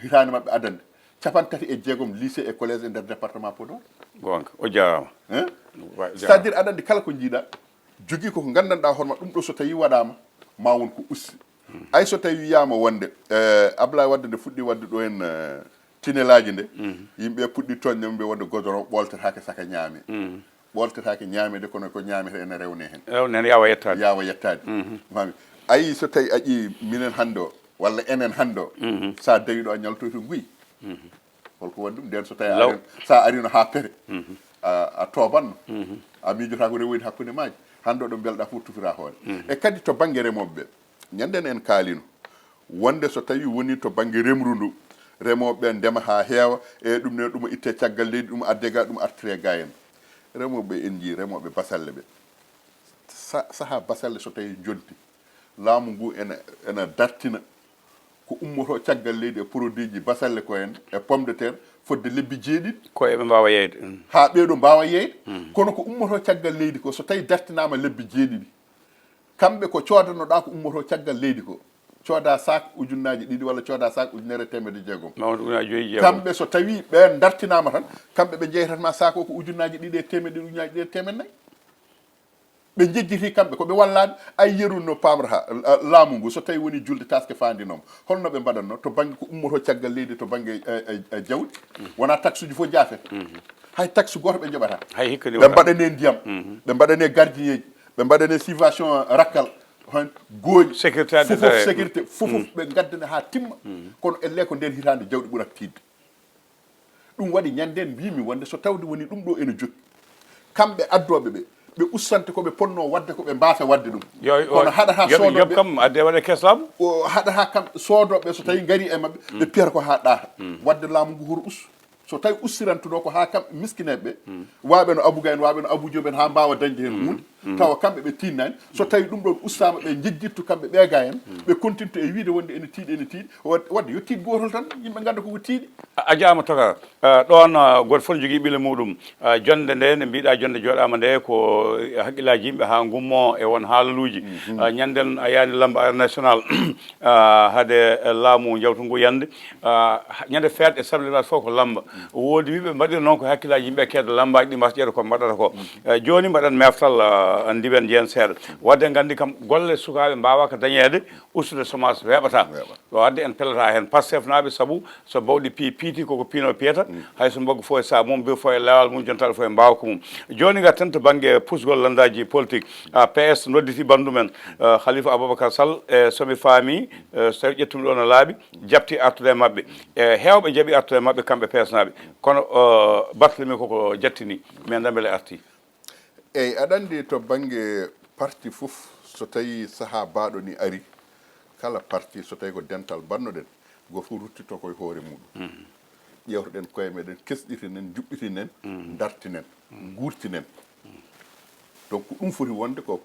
hitande mabɓe adande 36 lycée et collège e nder département Podor gonka o jarama c'est à dire aɗa andi kala ko jiiɗa jogui koko gandanɗa hoorema ɗum ɗo so tawi waɗama ma won ko usti ay so tawi wiyama wonde Ablaye Wade nde fuɗɗi wadde ɗo en tinelaji nde yimɓe puɗɗi toññe ɓe wonde godoron ɓoltatake saka ñaame ɓoltatake ñaamede kono ko ñaamete ene rewne hen rewne yawa yettade mami ayi so tawi aƴi minen hande o walla enen hande o sa dawiɗo a ñaltoy to guyi holko waɗi ɗum nden so tawi sa arino ha pere a tobanno a miijota ko rewoyde hakkude maji hande o ɗo belɗa fof tufira hoore e kadi to banggue remoɓeɓe ñanden en kaalino wonde so tawi woni to banggue remru ndu remoɓeɓe ndema ha heewa e ɗum ne ɗum itte caggal leydi ɗum adde ga ɗum artire ga en remoɓeɓe en jii remoɓe basalle ɓe saaha basalle so tawi jonti laamu ngu ena dartina ko ummoto caggal leydi e produit ji basalle ko en e pomme de terre fodde lebbi jeeɗiɗi ko eɓe mbawa yeyde ha ɓeeɗo mbawa yeyde kono ko ummoto caggal leydi ko so tawi dartinama lebbi jeeɗiɗi kamɓe ko coodanoɗa ko ummoto caggal leydi ko cooda sac ujunnaji ɗiɗi walla cooda sac ujunere temedde jeegom kamɓe so tawi ɓen dartinama tan kamɓe ɓe jeytatma sac o ko ujunnaji ɗiɗi e temedde ujunnaji ɗiɗi e temednayyi ɓe jejjiti kamɓe koɓe wallaɓe ay yeruno pamre ha laamu ngu so tawi woni julde taske fandinoma holno ɓe mbaɗatno to banggue ko ummoto caggal leydi to banggue jawdi wona taxe uji fof jaafete hay taxe goto ɓe joɓata ɓe mbaɗane ndiyam ɓe mbaɗane gardien ji ɓe mbaɗane subvention rakkal hon gooƴi fof sécurité fof ɓe gaddane ha timma kono elle ko nden hitande jawɗi ɓuurat tidde ɗum waɗi ñanden mbimi wonde so tawde woni ɗum ɗo ene jokki kamɓe addoɓe ɓe ussante koɓe ponno wadde koɓe mbasa wadde ɗum kono haɗata sodoɓe kam adde waɗe keslamu o haɗata kam sodoɓe so tawi gari e mabɓe ɓe piyata ko ha ɗaata wadde laamu ngu horo ustu so tawi ustirantuɗo ko ha kam miskineɓe waɓe no abuga en waɓe no abujoɓe en ha mbawa dañde hen hunde tawa kamɓe ɓe tinnani so tawi ɗum ɗon ustama ɓe jejjittu kamɓe ɓeega en ɓe contintu e wiide wonde ene tiiɗi wadde yo tiiɗ gotol tan yimɓe ganda koko tiiɗi a jaama toka ɗon goto fof ne jogui ɓiile muɗum jonde nde ne mbiɗa jonde joɗama nde ko haqqillaji yimɓe ha gummo e won haalaluji ñanden a yaani lamba national haade laamu jawtu ngu yande ñande feet e sablewat fof ko lamba woodi wiɓe mbaɗira noon ko hakkillaji yimɓe kedde lambaji ɗi mbasa ƴeeɗa ko mbaɗata ko joni mbaɗan meftal ndiwen jeen seeɗa wadde gandi kam golle sukaɓe mbawa ko dañede ustude semence weeɓata wadde en pelata hen Pastef naɓe saabu so bawɗi piiti koko piino piyata hayso mbaggo fo e saabu mum be fo e lewal mum jontaɗo fo e mbawa ko mum joni gatten to banggue pusgol landaji politique PS nodditi bandumen Khalifa Aboubacar Sall e somi faami so tawi ƴettumi ɗo no laaɓi jabti artude e mabɓe e hewɓe jaaɓi artude e mabɓe kamɓe PS naɓe kono Barthélémy koko jattini mais dambele arti eyyi aɗa andi to banggue parti fof so tawi saaha baɗo ni ari kala parti so tawi ko dental bannoɗen go fof ruttito koye hoore muɗum ƴewtoɗen koye meɗen kesɗitinen juɓɓitinen dartinen gurtinen donc ɗum foti wonde ko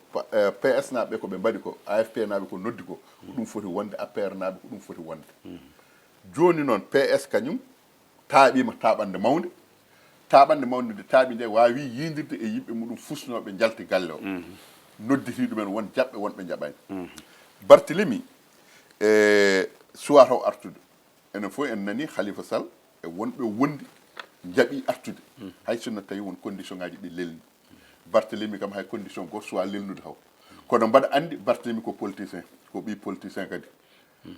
PS naɓe koɓe mbaɗi ko AFP naɓe ko noddi ko ɗum foti wonde APR naɓe ko ɗum foti wonde joni noon PS kañum taaɓima taɓande mawde nde taaɓi nde wawi yidirde e yimɓe muɗum fusnoɓe jalti galle o nodditi ɗumen won jaɓɓe wonɓe jaɓani Barthélémy suwata o artude enen fof en nani Khalifa Sall e wonɓe wondi jaaɓi artude hay sinno tawi won condition ngaji ɗi lelni Barthélémy kam hay condition goto suwa lelnude haw kono mbaɗa andi Barthélémy ko politicien ko ɓi politicien kadi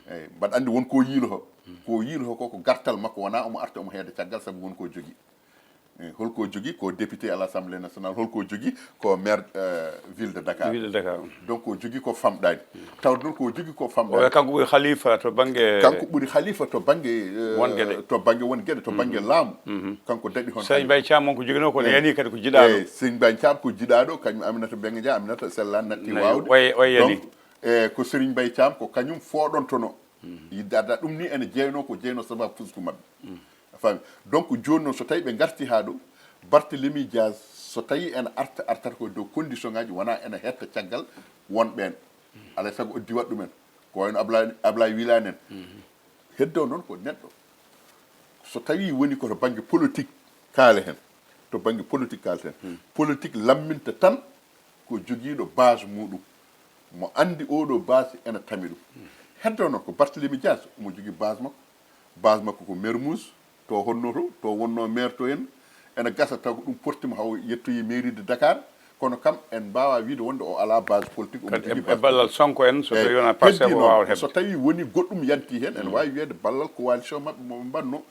eyyi mbaɗa andi wonko yiilo ko gartal makko wona omo arta omo heeda caggal saabu wonko jogui holko jogui ko député à l'Assemblée nationale holko jogui ko maire ville de Dakar donc ko jogui ko famɗani taw noon ko jogui ko famɗani kanko ɓuuri khalifa to banggue to banggue won gueɗe to banggue laamu kanko daɗi hon Serigne Mbaye Thiam ko jogino ko yani kadi ko jiɗaɗo Serigne Mbaye Thiam ko jiɗaɗo kañum Aminata Mbengue Dia Aminata Sellane natti wawde o yani ko Serigne Mbaye Thiam ko kañum foɗontono yiddada ɗum ni ene jeyno ko jeyno sababu fusku mabɓe fami donc joni noon so tawi ɓe garti ha ɗo Barthélémy Dias so tawi ene artata ko dow condition ngaji wona ene hetta caggal wonɓen alay saago o diwat ɗumen ko wayno Ablaye Wilane en heddo noon ko neɗɗo so tawi woni koto banggue politique kaale hen to banggue politique kalten politique lamminta tan ko joguiɗo base muɗum mo andi oɗo base ene tami ɗum heddo noon ko Barthélémy Dias omo jogui base makko ko Mermoz to honnoto to wonno maire to en ene gasa taw ko ɗum portima haw yettoyi mairie de Dakar kono kam en mbawa wiide wonde o ala base politique omo jogui ballal Sonko en so tawi wona Pastef o wawa hebde so tawi woni goɗɗum yanti hen ene wawi wiyede ballal coalition mabɓe moɓe mbanno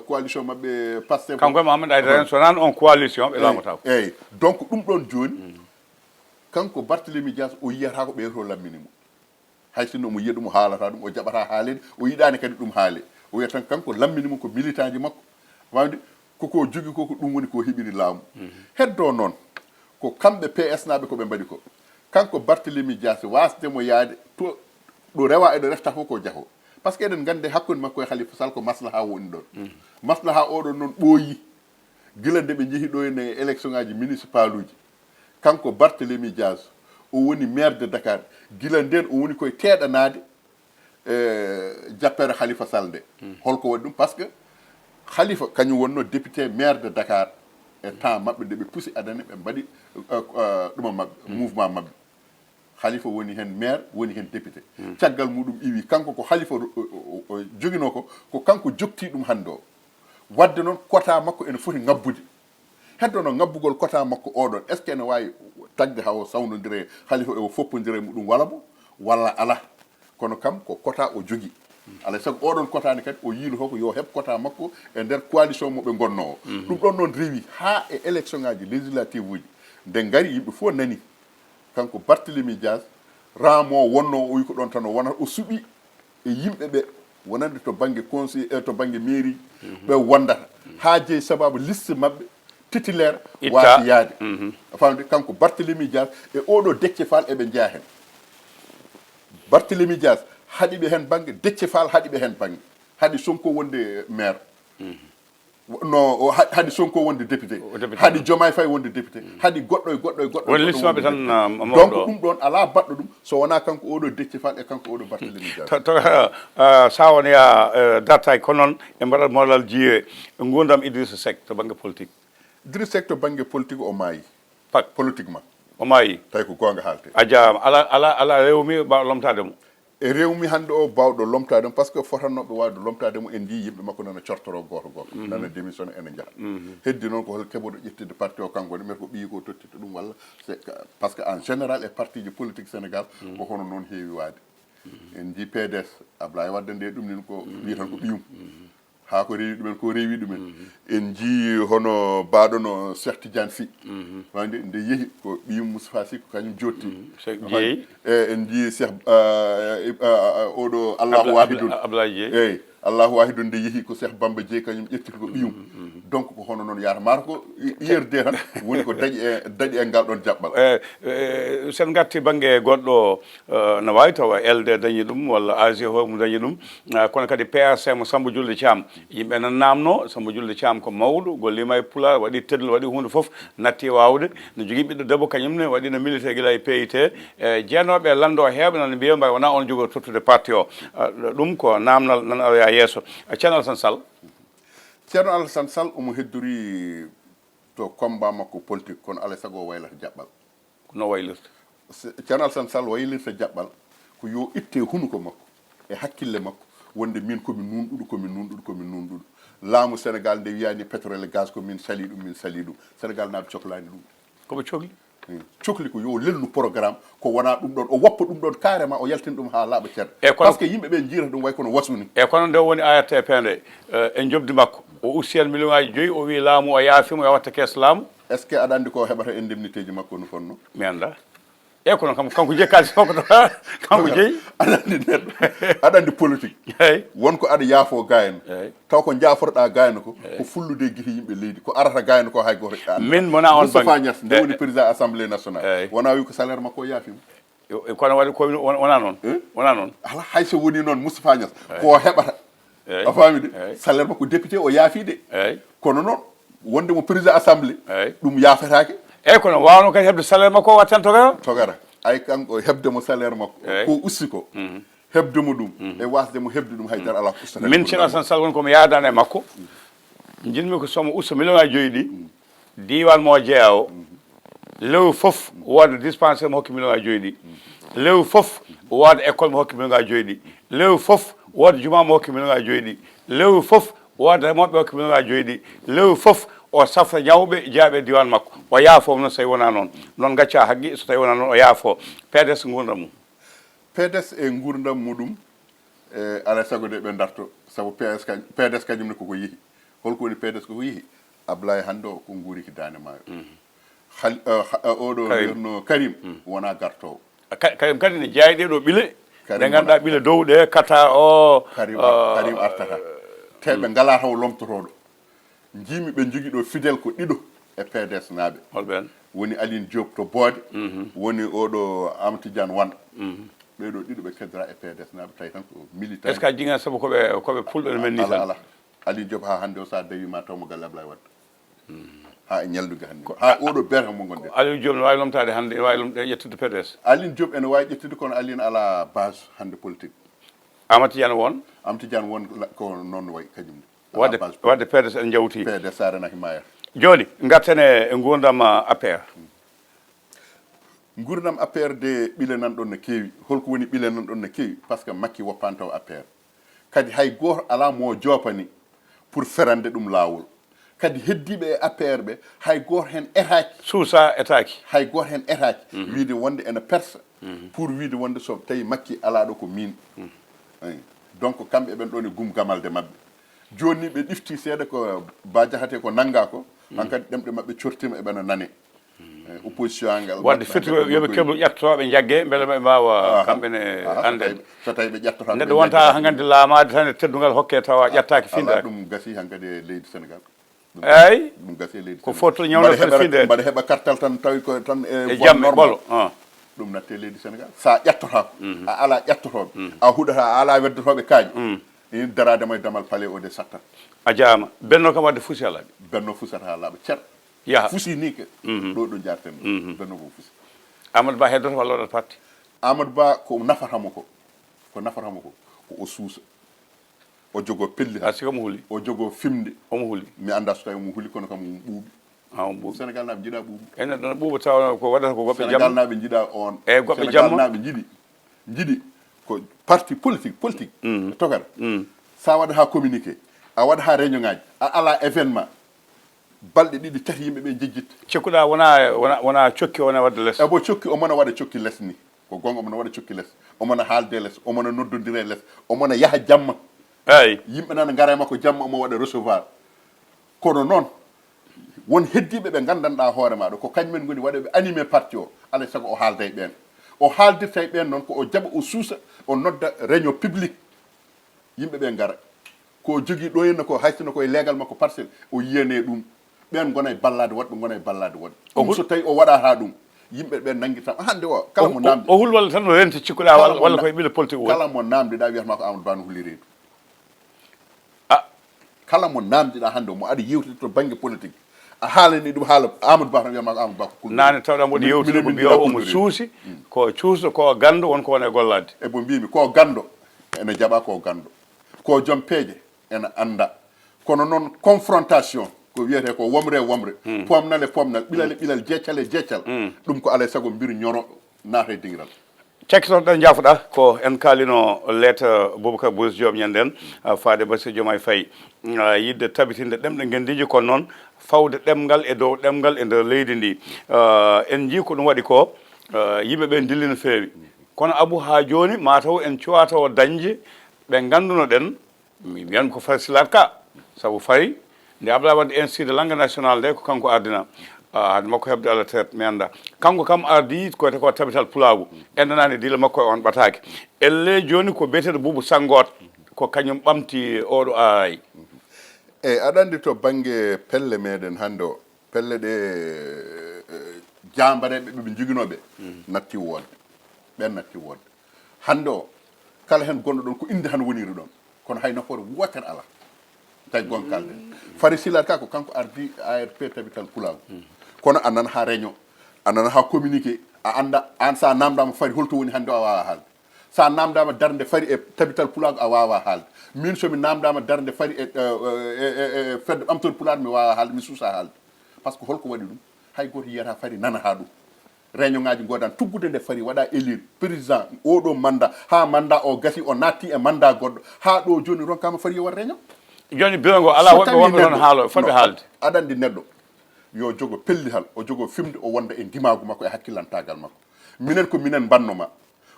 coalition mabɓe Pastef kanko e Mahamadou Aïdara so nan on coalition ɓe lamata ko eyyi donc ɗum ɗon joni kanko Barthélémy Dias o yiyata ko ɓeyto lamminimo hay sinno mo yiya ɗum o haalata ɗum o jaɓata haalede o yiɗani kadi ɗum haale o wiya tan kanko lamminimo ko militant ji makko wawde koko jogui ko ɗum woni ko heɓiri laamu heddo noon ko kamɓe PS naɓe koɓe mbaɗi ko kanko Barthélémy Dias wasdemo yaade to ɗo rewa eɗo refta fof ko jaaho par ce que eɗen gandi hakkude makko e Khalifa Sall ko maslaha woni ɗon maslaha oɗon noon ɓooyi gila nde ɓe jeehi ɗo ene élection ngaji municipal uji kanko Barthélémy Dias o woni maire de Dakar gila nden o woni koye teeɗanade jappere Khalifa Sall nde holko waɗi ɗum par ce que Khalifa kañum wonno député maire de Dakar e temps maɓɓe nde ɓe pusi adane ɓe mbaɗi ɗuma maɓɓe mouvement maɓɓe Khalifa woni hen maire woni hen député caggal muɗum iwi kanko ko Khalifa joguino ko kanko jokti ɗum hande o wadde noon quota makko ene foti ngabbude heddo no ngabbugol quota makko oɗon est ce que ene wawi tagde hawo sawnodire Khalifa o foppodire muɗum wala mo walla ala kono kam ko quota o jogui alay sago oɗon quota ne kadi o yiino hoko yo heɓ quota makko e nder coalition moɓe gonno o ɗum ɗon noon rewi ha e élection ngaji législative uji nde gari yimɓe fof nani kanko Barthélémy Dias ramo wonno o wi ko ɗon tan o wonata o suuɓi e yimɓe ɓe wonande to banggue conseil to banggue mairie ɓe wondata ha jeeyi sababu liste mabɓe titulaire waasi yaade famde kanko Barthélémy Dias e oɗo Déthié Fall eɓe jeeya hen Barthélémy Dias haɗi ɓe hen banggue Déthié Fall haɗi ɓe hen banggue haɗi Sonko wonde maire no haɗi Sonko wonde député haɗi Diomaye Faye wonde député haɗi goɗɗo e goɗɗo e goɗɗo woni liste maɓɓe tan donc ɗum ɗon ala baɗɗo ɗum so wona kanko oɗo Déthié Fall e kanko oɗo Barthélémy Dias sa woniya dartaki ko noon e mbaɗat moɗal jiye gurdam Idrissa Seck to banggue politique Idrissa Seck to banggue politique o maayi pat politiquement o maayi tawi ko gonga haalte a jarama ala rewmi mbawa lomtade mo e rewmi hande o bawɗo lomtade par ce que fotannoɓe wawde lomtade mo en jii yimɓe makko nana cortoro goto goto nana démission ene jaaha heddi noon ko hol keɓoɗo ƴettide parti o kanko woni mais ko ɓiyi ko tottita ɗum walla par ce que en général e parti ji politique Sénégal ko hono noon heewi waade en jii PDS Ablaye Wade nde ɗum nin ko wi tan ko ɓiyum ha ko rewi ɗumen ko rewi ɗumen en jii hono baɗono Cheikh Tidiane Sy wande nde yeehi ko ɓiyum Moustapha Sy ko kañum jotti en jii Cheikh oɗo Allahu Wahidun eyyi Allahu Wahidun nde yeehi ko Cheikh Bamba Dieye kañum ƴettiti ko ɓiyum donc ko hono noon yaata mata ko yerde tan woni ko daƴi e ngal ɗon jaɓɓal sen gatti banggue goɗɗo no wawi tawa elde dañi ɗum walla AG homo dañi ɗum kono kadi PRC mo Samba Julde Thiam yimɓe nan namno Samba Julde Thiam ko mawɗo gollima e Pulaar waɗi tedl waɗi hunde foof natti wawde no jogui ɓiɗɗo debbo kañumne waɗino milité guila e PIT jeenoɓe lando heeɓe nan mbiya mbay wona on jogo tottude parti o ɗum ko namdal nan aroya yesso Ceerno Alassane Sall Ceerno Alassane Sall omo heddori to combat makko politique kono alay sago o waylata jaɓɓal no waylirta Ceerno Alassane Sall waylirta jaɓɓal ko yo itte hunuko makko e hakkille makko wonde min komi nunɗuɗo laamu Sénégal nde wiyani pétrole et gaz ko min sali ɗum Sénégal naaɓe cohlani ɗum koɓe cohli cohli ko yo lelnu programme ko wona ɗum ɗon o woppa ɗum ɗon carrément o yaltina ɗum ha laaɓa ceerno par ce que yimɓe ɓe jiirata ɗum way kono wasuni e kono nde woni ARTP nde e jobdi makko o usti hen million ngaji 5 o wi laamu o yaafimo o watta kees laamu est ce que aɗa andi ko heɓata indemnité ji makko no fonno mi anda e kono kanko jeeyi kalis makko kanko jeeyi aɗa andi neɗɗo aɗa andi politique eyyi wonko aɗa yaafo gayno taw ko jaaforɗa gayno ko fullude guite yimɓe leydi ko arata gayno ko hay goto min mona on Moustapha Niasse nde woni président assemblée nationale wona wi ko salaire makko o yaafimo kono waɗi ko wona noon wona noon ala hayso woni noon Moustapha Niasse ko heɓata a faami de salaire makko député o yaafi de kono noon wonde mo président assemblée ɗum yaafetake eyyi kono wawno kadi hebde salaire makko o watten togara ay kanko hebdemo salaire makko ko usti ko hebdemo ɗum e wasdemo hebde ɗum haydara ala ko ustata min Ceerno Alassane Sall woni komi yadani e makko jinmi ko somo usta million ngaji 5 ɗi diwan mo jeeya o lewru foof wooda dispensaire mo hokki million ngaji 5 ɗi lewru foof wooda école mo hokki million ngaji 5 ɗi lewru foof wooda juma mo hokki million ngaji 5 ɗi lewru foof wooda remoɓe hokki million ngaji 5 ɗi lewru foof o safra ñawɓe jaaɓe diwan makko o yaafo noon so tawi wona noon gacca haqqi so tawi wona noon o yaafo PDS gurdam mum PDS e gurdam muɗum alay sago de ɓe darto saabu PDS kañumne koko yeehi holko woni PDS koko yeehi Ablaye hande o ko guuriki dande maayo oɗo wiyatno Karim wona gartowo Karim kadi ne jeeya ɗeɗo ɓiile ɗe ganduɗa ɓiile dow ɗe kata o Karim artata teɓe ngala taw lomtotoɗo jimi ɓe jogui ɗo fidèle ko ɗiɗo e PDS naaɓe holɓen woni Aline Diop to Boode woni oɗo Amadou Tidiane Wane ɓeɗo ɗiɗo ɓe keddora e PDS naaɓe tawi tan ko militant est ce que a jingen saabu koɓe fulɓe no men ni ala Aline Diop ha hande o sa dawima tawmo galle Ablaye Wade ha e ñaldude hannde ha oɗo berta mo gonɗen Aliou Diop ne wawi lomtade hannde wawi ƴettude PDS Aline Diop ene wawi ƴettude kono Aline ala base hannde politique Amadou Tidiane won Amadou Tidiane won ko noon way kañum wadde PDS en jawti PDS sarenaki mayata joni gartene e gurdam APR gurdam APR de ɓile nan ɗon no keewi holko woni ɓile nan ɗon no keewi par ce que makki woppan taw APR kadi hay goto ala mo jopani pour ferande ɗum lawol kadi heddiɓe e APR ɓe hay goto hen etaki suusa etaki hay goto hen etaki wiide wonde ene persa pour wiide wonde so tawi makki ala ɗo ko min donc kamɓe ɓen ɗon e gum gamalde mabɓe joni ɓe ɗifti seeɗa ko ba jahate ko nanga ko hankkadi ɗemɗe mabɓe cortima eɓena nane opposition ngal wadde firti yoɓe keblu ƴettotoɓe jagge beele ɓe mbawa kamɓene ande so tawi ɓe ƴettotoɓe neɗɗo wonta hankkadi laamade tan e teddungal hokke tawa ƴettaki findaki ɗum gasi hankkadi e leydi Sénégal eyyi ɗum gasi e leydi ko foto ñawno tan finde mbaɗa heeɓa kartal tan tawi ko tan e jamme ɓolo ɗum natte leydi Sénégal sa ƴettotako a ala ƴettotoɓe a huɗata a ala weddotoɓe kaaji ini daradema e damal palais o de satta a jaama benno kam wadde fuusi alaɓe benno fusata ha laaɓa ceer yaha fusi ni ke ɗo jarten benno ko fusi Amadou Ba heddoto walla waɗat parti Amadou Ba ko nafatamo ko ko o suusa o jogo pelli a sika mo huuli o jogo fimde omo huuli mi anda so tawi mo huuli kono kam ɓuuɓi on ɓuuɓi Sénégal naɓe jiiɗa ɓuuɓi ene ɗon ɓuuɓa tawa ko waɗata ko goɓɓe jamma Sénégal naɓe jiiɗa on eyyi goɓɓe jamma naɓe jiiɗi ko parti politique togara sa waɗa ha communiqué a waɗa ha réunion ngaji a ala événement balɗe ɗiɗi tati yimɓeɓe jejjitta cikkuɗa wona cokki wona wadde less ebo cokki omona waɗa cokki less ni ko gonga omona waɗa cokki less omona haalde less omona noddodire less omona yaaha jamma eyyi yimɓe nana gara makko jamma omo waɗa recevoir kono noon won heddiɓe ɓe gandanɗa hoore maɗa ko kañumen goni waɗoɓe animé parti o alay saago o haalda e ɓen o haaldirta e ɓen noon ko o jaɓa o suusa o nodda réunion publique yimɓeɓe gara ko jogui ɗo henna ko haysino koye leegal makko parcelle o yiyane ɗum ɓen gona e ballade woɗɓe gona e ballade woɗɓe ɗum so tawi o waɗata ɗum yimɓe ɓe nanguitam hande o kala mo namdi o hul walla tan no renti cikkuɗa walla koye ɓiile politique o kala mo namdiɗa wiyatma ko Amadou Ba no hulli reedu a kala mo namdiɗa hande o mo aɗa yewtide to banggue politique a haalani ɗum haala Amadou Ba tan wiyatma ko Amadou Ba ko kulɗo nane tawɗa mboɗo yewtide mo mbiya omo suusi ko cuusɗo ko gando wonko wona e gollade ebo mbimi ko gando ene jaɓa ko gando ko joom peeje ene anda kono noon confrontation ko wiyete ko womre pomnal e pomnal ɓilal e ɓilal jeccal e jeccal ɗum ko alay saago mbir ñoro naata e dingiral cakkitoɗen jaafoɗa ko en kaalino leeta Boubacar Boris Diop ñanden faade Bassirou Diomaye Faye yidde tabitinde ɗemɗe gendiji kono noon fawde ɗemgal e dow ɗemgal e nder leydi ndi en jii ko ɗum waɗi ko yimɓeɓe dilli no feewi kono Abou ha joni mataw en cuwata o dañde ɓe ganduno ɗen mi wiyan ko Fary Silate Ka saabu Fary nde Abdoulaye Wade inside langue national nde ko kanko ardina hade makko hebde Allah traite mi anda kanko kam ardi koyte ko tabital pulagu endanani dila makko e on ɓataki elle joni ko biyeteɗo Boubou Sangote ko kañum ɓamti oɗo ay eyyi aɗa andi to banggue pelle meɗen hande o pelle ɗe jambareɓe ɓeɓe joguinoɓe natti wonde ɓen natti wonde hande o kala hen gonɗo ɗon ko inde tan woniri ɗon kono hay nafoore wotere ala tawi gon kalde Fary Silate Ka ko kanko ardi ARP tabital pulago kono a nana ha réunion a nana ha communiqué a anda an sa namdama Fary holto woni hande o a wawa haalde sa namdama darde Fary e tabital pulago a wawa haalde min somi namdama darde Fary e fedde ɓamtol pulaar mi wawa haalde mi suusa haalde par ce que holko waɗi ɗum hay goto yiyata Fary nana ha ɗum réunion ngaji godan tuggude nde Fary waɗa élire président oɗo mandat ha mandat o gasi o natti e mandat goɗɗo ha ɗo joni ronkama Fary yo wat réunion joni biro ngo ala woɓɓe ɗon haalo fodɓe haalde aɗa andi neɗɗo yo jogo pellihal o jogo fimde o wonda e ndimagu makko e hakkillantagal makko minen ko minen bannoma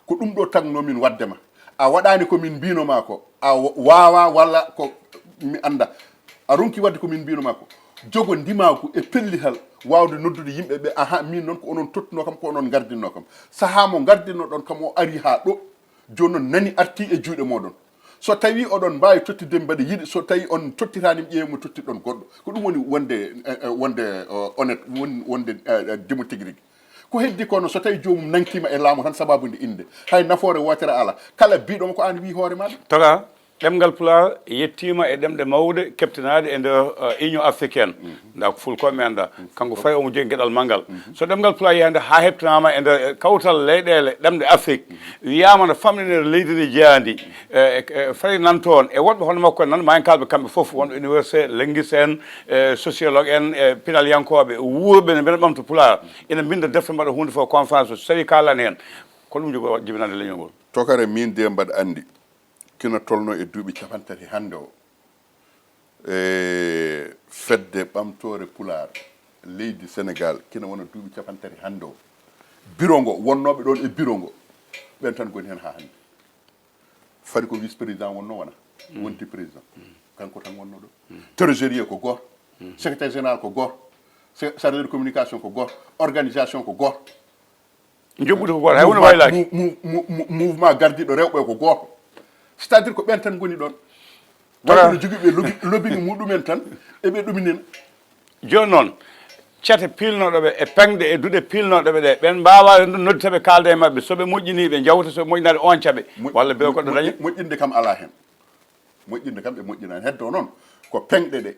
ko ɗum ɗo tagnomin waddema a waɗani komin mbinoma ko a wawa walla ko mi anda a ronki wadde komin mbinoma ko jogo ndimagu e pellihal wawde noddude yimɓeɓe aha min noon ko onon tottuno kam ko onon gardinno kam saaha mo gardinno ɗon kam o ari ha ɗo joni noon nani arti e juuɗe moɗon so tawi oɗon mbawi tottide mbaɗa yiiɗi so tawi on tottitanimi ƴeewmo tottiɗon goɗɗo ko ɗum woni wonde honnête wonde dimo tigui rigui ko heddi kono so tawi jomum nankima e laamu tan sababude inde hay nafoore wotere ala kala biɗoma ko an wi hoore maɗa toga ɗemgal pulaar yettima e ɗemɗe mawde keptinade e nder union africaine nda ko fulkoɓe mi anda kanko fayi omo jogui gueɗal manggal so ɗemgal pulaar yiyande ha heptinama e nder kawtal leyɗele ɗemɗe afrique wiyama no famɗinere leydi ndi jeyandi fayi nan toon e woɗɓe hono makko nan ma en kalɓe kamɓe foof wonɓe université Lenguis en sociologue en e pinalyankoɓe wuurɓe ne mbeɗa ɓamta pulaar ina binda defte mbaɗa hunde fof conférence o so tawi kalani hen ko ɗum jogo jibinande leñol ngol tokare min de mbaɗa andi kina tolno e duuɓi capantati hande o e fedde ɓamtore pulaar leydi sénégal kina wona duuɓi capantati hande o bureau ngo wonnoɓe ɗon e bureau ngo ɓen tan goni hen ha hande fadi ko vice président wonno wona wonti président kanko tan wonno ɗo trésorier ko goto secrétaire général ko goto chargé de communication ko goto organisation ko goto jobbude ko goto hay wono waylaki mouvement gardiɗo rewɓe ko goto c'est à dire ko ɓen tan goni ɗon tawa no jogui ɓe lobbying muɗumen tan eɓe ɗuminena joni noon cete pilnoɗoɓe e pengde e duɗe pilnoɗoɓe ɗe ɓen mbawa nodditaɓe kalde e mabɓe soɓe moƴƴini ɓe jawta soɓe moƴƴinade on caɓe walla ɓe goɗɗo daña moƴƴinde kam ala hen moƴƴinde kam ɓe moƴƴinani heddo noon ko pengɗe ɗe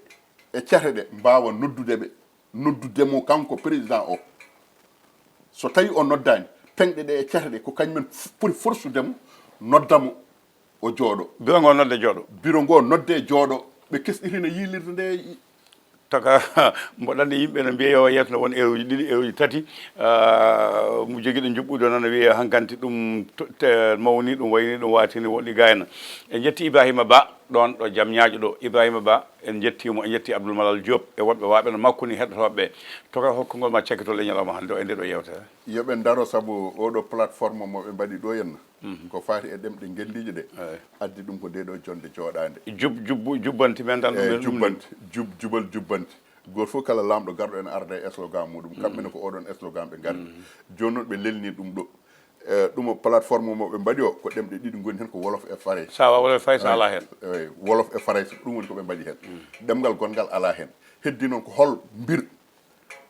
e cete ɗe mbawa noddudeɓe noddudemo kanko président o so tawi o noddani pengɗe ɗe e cete ɗe ko kañumen ɓuuri forsudemo noddamo o jooɗo bureau ngo nodde jooɗo bureau ngo nodde jooɗo ɓe kesɗitina yilirde nde taka mboɗo andi yimɓe no mbiya yo yetno won heure uji ɗiɗi heure uji tati mo joguiɗo juɓɓude noon wiya hankanti ɗum mawni ɗum wayni ɗum watini woɗɗi gayna en jetti Ibrahima Ba ɗon ɗo jaam ñaaƴo ɗo Ibrahima Ba en jettimo en jetti Abdoul Malal Diop e wonɓe waɓe no makko ni heɗotoɓeɓe toka hokkugol ma cekkitol e ñalawma hande o e nde ɗo yewtere yoɓe daro saabu oɗo plateforme moɓe mbaɗi ɗo henna ko fati e ɗemɗe guelliji ɗe addi ɗum ko ndeɗo jonde jooɗade jubbanti men tan jubbanti goto fof kala lamɗo garɗo ene arda e slogan muɗum kamɓene ko oɗon slogan ɓe gardi joni noon ɓe lelni ɗum ɗo ɗum plateforme moɓe mbaɗi o ko ɗemɗe ɗiɗi goni hen ko wolof e faray sawa wolof e faray so ala hen wolof e faray ɗum woni koɓe mbaɗi hen ɗemgal gongal ala hen heddi noon ko hol mbir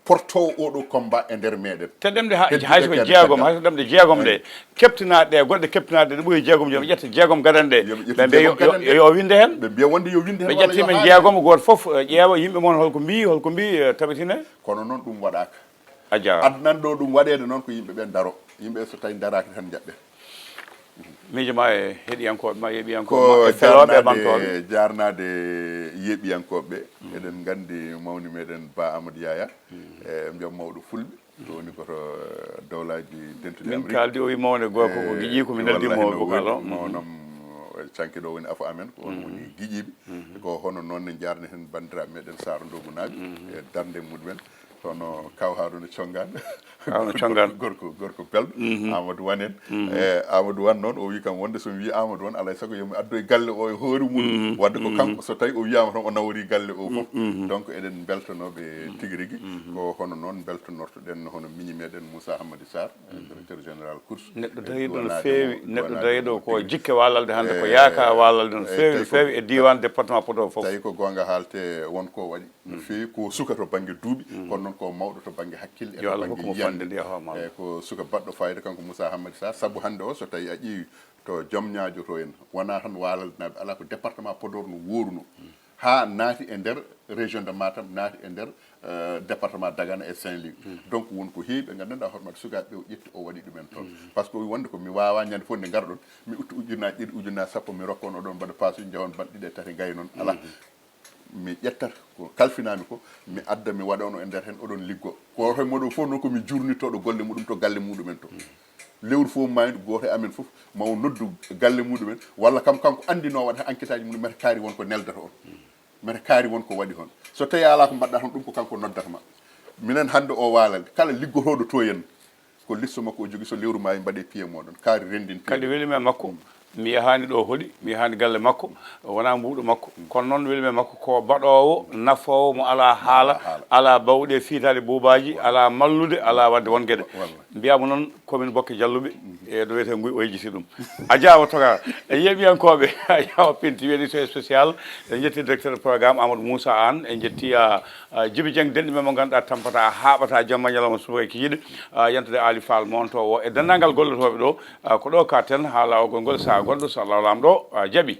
portowo oɗo combat e nder meɗen te ɗemde hayso ko jeegom hayso ɗemde jeegom ɗe keptinaɗe ɗe goɗɗe keptinaɗe ɗe ɓuuri jeegom jomi ƴetta jeegom gadan ɗe ɓe mbiya yo winde hen ɓe mbiya wonde yo winde hen ɓe ƴettimen jeegom goto foof ƴeewa yimɓe moon holko mbi tabitine kono noon ɗum waɗaka a jarama adnan ɗo ɗum waɗede noon ko yimɓe ɓen daro yimɓe so tawi daraki tan jaɓɓe miijo ma e heeɗiyankoɓe ma yeeɓiyankoɓe feloɓe ɓamtoɓe jarnade yeeɓiyankoɓe eɗen gandi mawni meɗen Ba Amadou Yaya e mbiyam mawɗo fulɓe ɗo woni koto dowlaji dentude min kaldi o wi mawne gorko ko guiƴi komi naldimo bokalo mawnam canke ɗo woni afa amen ko on woni guiƴiɓe ko hono noon ne jarni hen bandiraɓe meɗen Sara Ndogu naaɓe e darde muɗumen hono kaw Harouna Thiongan gorko belɗo Amadou Wane en e Amadou Wane noon o wi kam wonde somi wi Amadou Wane alay saago yomi addoye galle o e hoore muɗum wadde ko kanko so tawi o wiyama tan o nawori galle o foof donc eɗen beltanoɓe tigui rigui ko hono noon beltonortoɗen hono miñi meɗen Moussa Hamadou Sarr directeur général course neɗɗo dariɗo no fewi neɗɗo dariɗo ko jikke wallalde hande ko yaaka wallalde no fewi no fewi e diwan département Podor foof tawi ko gonga haalte wonko waɗi no fewi ko suka to banggue duuɓi kono noon ko mawɗo to banggue hakkille e to banggue yiyande e ko suka baɗɗo fayida kanko Moussa Hamadou Sarr saabu hande o so tawi a ƴeewi to joom ñaajo to en wona tan walal naɓe ala ko département Podor no woruno ha naati e nder région de Matam naati e nder département Dagana e Saint-Louis donc wonko heewi ɓe gandanɗa hoto mata sukaɓe o ƴetti o waɗi ɗumen toon par ce que wonde ko mi wawa ñande fof nde garɗon mi utti ujunnaji ɗiɗi ujunnaji sappo mi rokka on oɗon mbaɗa pasuji jawon balɗiɗe tati gay noon ala mi ƴettata ko kalfinami ko mi adda mi waɗono e nder hen oɗon liggo ko hoye moɗon fof noon komi jurnittoɗo golle muɗum to galle muɗumen to lewru fof mayde goto e amen fof mawo noddu galle muɗumen walla kanko andino waɗa enquête aji muɗum mete kaari wonko neldata on mete kaari wonko waɗi hon so tawi ala ko mbaɗɗa toon ɗum ko kanko noddata ma minen hande o waalade kala liggotoɗo to henna ko listo makko o jogui so lewru mayi mbaɗe pied moɗon kaari rendin kadi welimi makko mi yahani ɗo hoɗi mi yahani galle makko wona mbuɗo makko kono noon welimi makko ko baɗowo nafowo mo ala haala ala bawɗe fiitade buubaji ala mallude ala wadde won gueɗe mbiyama noon commune Bokke Jalluɓe e ɗo wiyete Nguy o yejjiti ɗum a jawa Tokara e yeeɓiyankoɓe a yawa Pinti édition spécial en jetti directeur programme Amadou Moussa Anne en jetti Djibi Dieng denɗi men mo ganduɗa tampata haɓata jamma ñalawma suba e kikiɗe yantude Ali Fall montowo e dennangal gollotoɓe ɗo ko ɗo ka ten ha lawol ngol sa gonɗo so Allah lamɗo jaaɓi